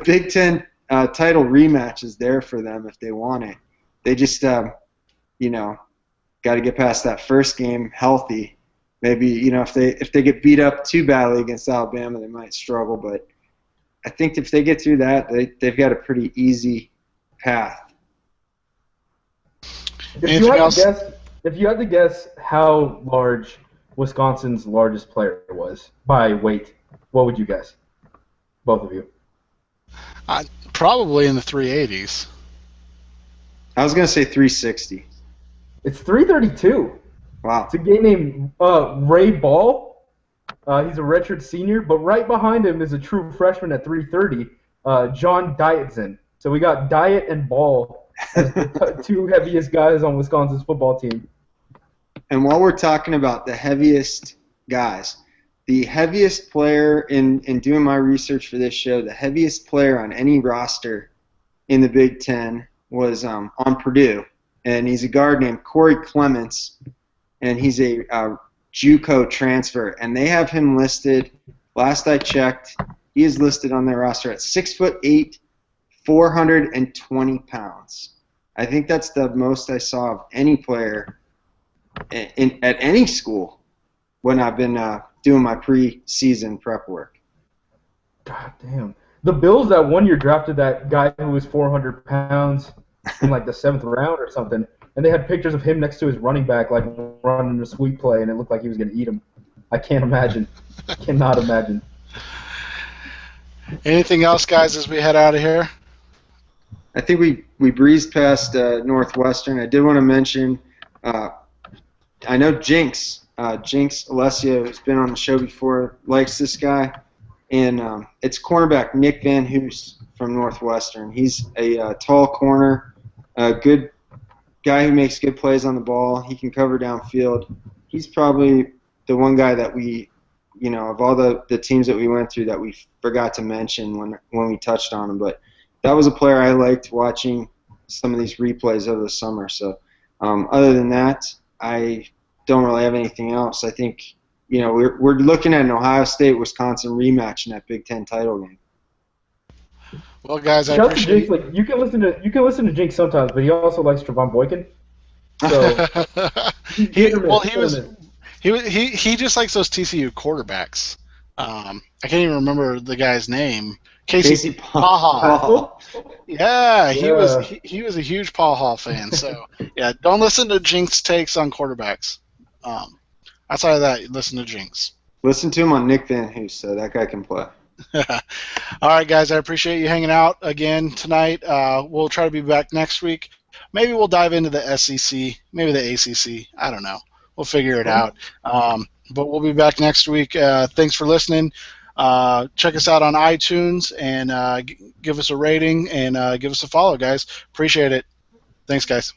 Speaker 3: Big Ten title rematch is there for them if they want it. They just, got to get past that first game healthy. Maybe, if they get beat up too badly against Alabama, they might struggle. But I think if they get through that, they've got a pretty easy path.
Speaker 2: If you had to guess how large Wisconsin's largest player was by weight, what would you guess? Both of you.
Speaker 1: Probably in the 380s.
Speaker 3: I was going to say 360.
Speaker 2: It's 332.
Speaker 3: Wow.
Speaker 2: It's a guy named Ray Ball. He's a redshirt senior, but right behind him is a true freshman at 330, John Dietzen. So we got Diet and Ball as the two heaviest guys on Wisconsin's football team.
Speaker 3: And while we're talking about the heaviest guys, the heaviest player in doing my research for this show, the heaviest player on any roster in the Big Ten was on Purdue, and he's a guard named Corey Clements. And he's a JUCO transfer, and they have him listed. Last I checked, he is listed on their roster at 6'8", 420 pounds. I think that's the most I saw of any player at any school when I've been doing my preseason prep work.
Speaker 2: God damn. The Bills that 1 year drafted that guy who was 400 pounds in like the 7th round or something. And they had pictures of him next to his running back, like running a sweep play, and it looked like he was going to eat him. I can't imagine. Cannot imagine.
Speaker 1: Anything else, guys, as we head out of here?
Speaker 3: I think we breezed past Northwestern. I did want to mention, I know Jinx Alessio, who's been on the show before, likes this guy. And it's cornerback Nick Van Hoos from Northwestern. He's a tall corner, a good guy who makes good plays on the ball. He can cover downfield. He's probably the one guy that we, of all the teams that we went through that we forgot to mention when we touched on him. But that was a player I liked watching some of these replays over the summer. So other than that, I don't really have anything else. I think, we're looking at an Ohio State-Wisconsin rematch in that Big Ten title game.
Speaker 1: Well, guys, I appreciate
Speaker 2: it. You can listen to Jinx sometimes, but he also likes Trevon Boykin. So
Speaker 1: he just likes those TCU quarterbacks. I can't even remember the guy's name. Casey Paha. Yeah, he was a huge Paha fan. So yeah, don't listen to Jinx takes on quarterbacks. Outside of that, listen to Jinx.
Speaker 3: Listen to him on Nick Van Hoos, so that guy can play.
Speaker 1: All right, guys, I appreciate you hanging out again tonight. We'll try to be back next week. Maybe we'll dive into the SEC, maybe the ACC. I don't know. We'll figure it out. But we'll be back next week. Thanks for listening. Check us out on iTunes and give us a rating and give us a follow, guys. Appreciate it. Thanks, guys.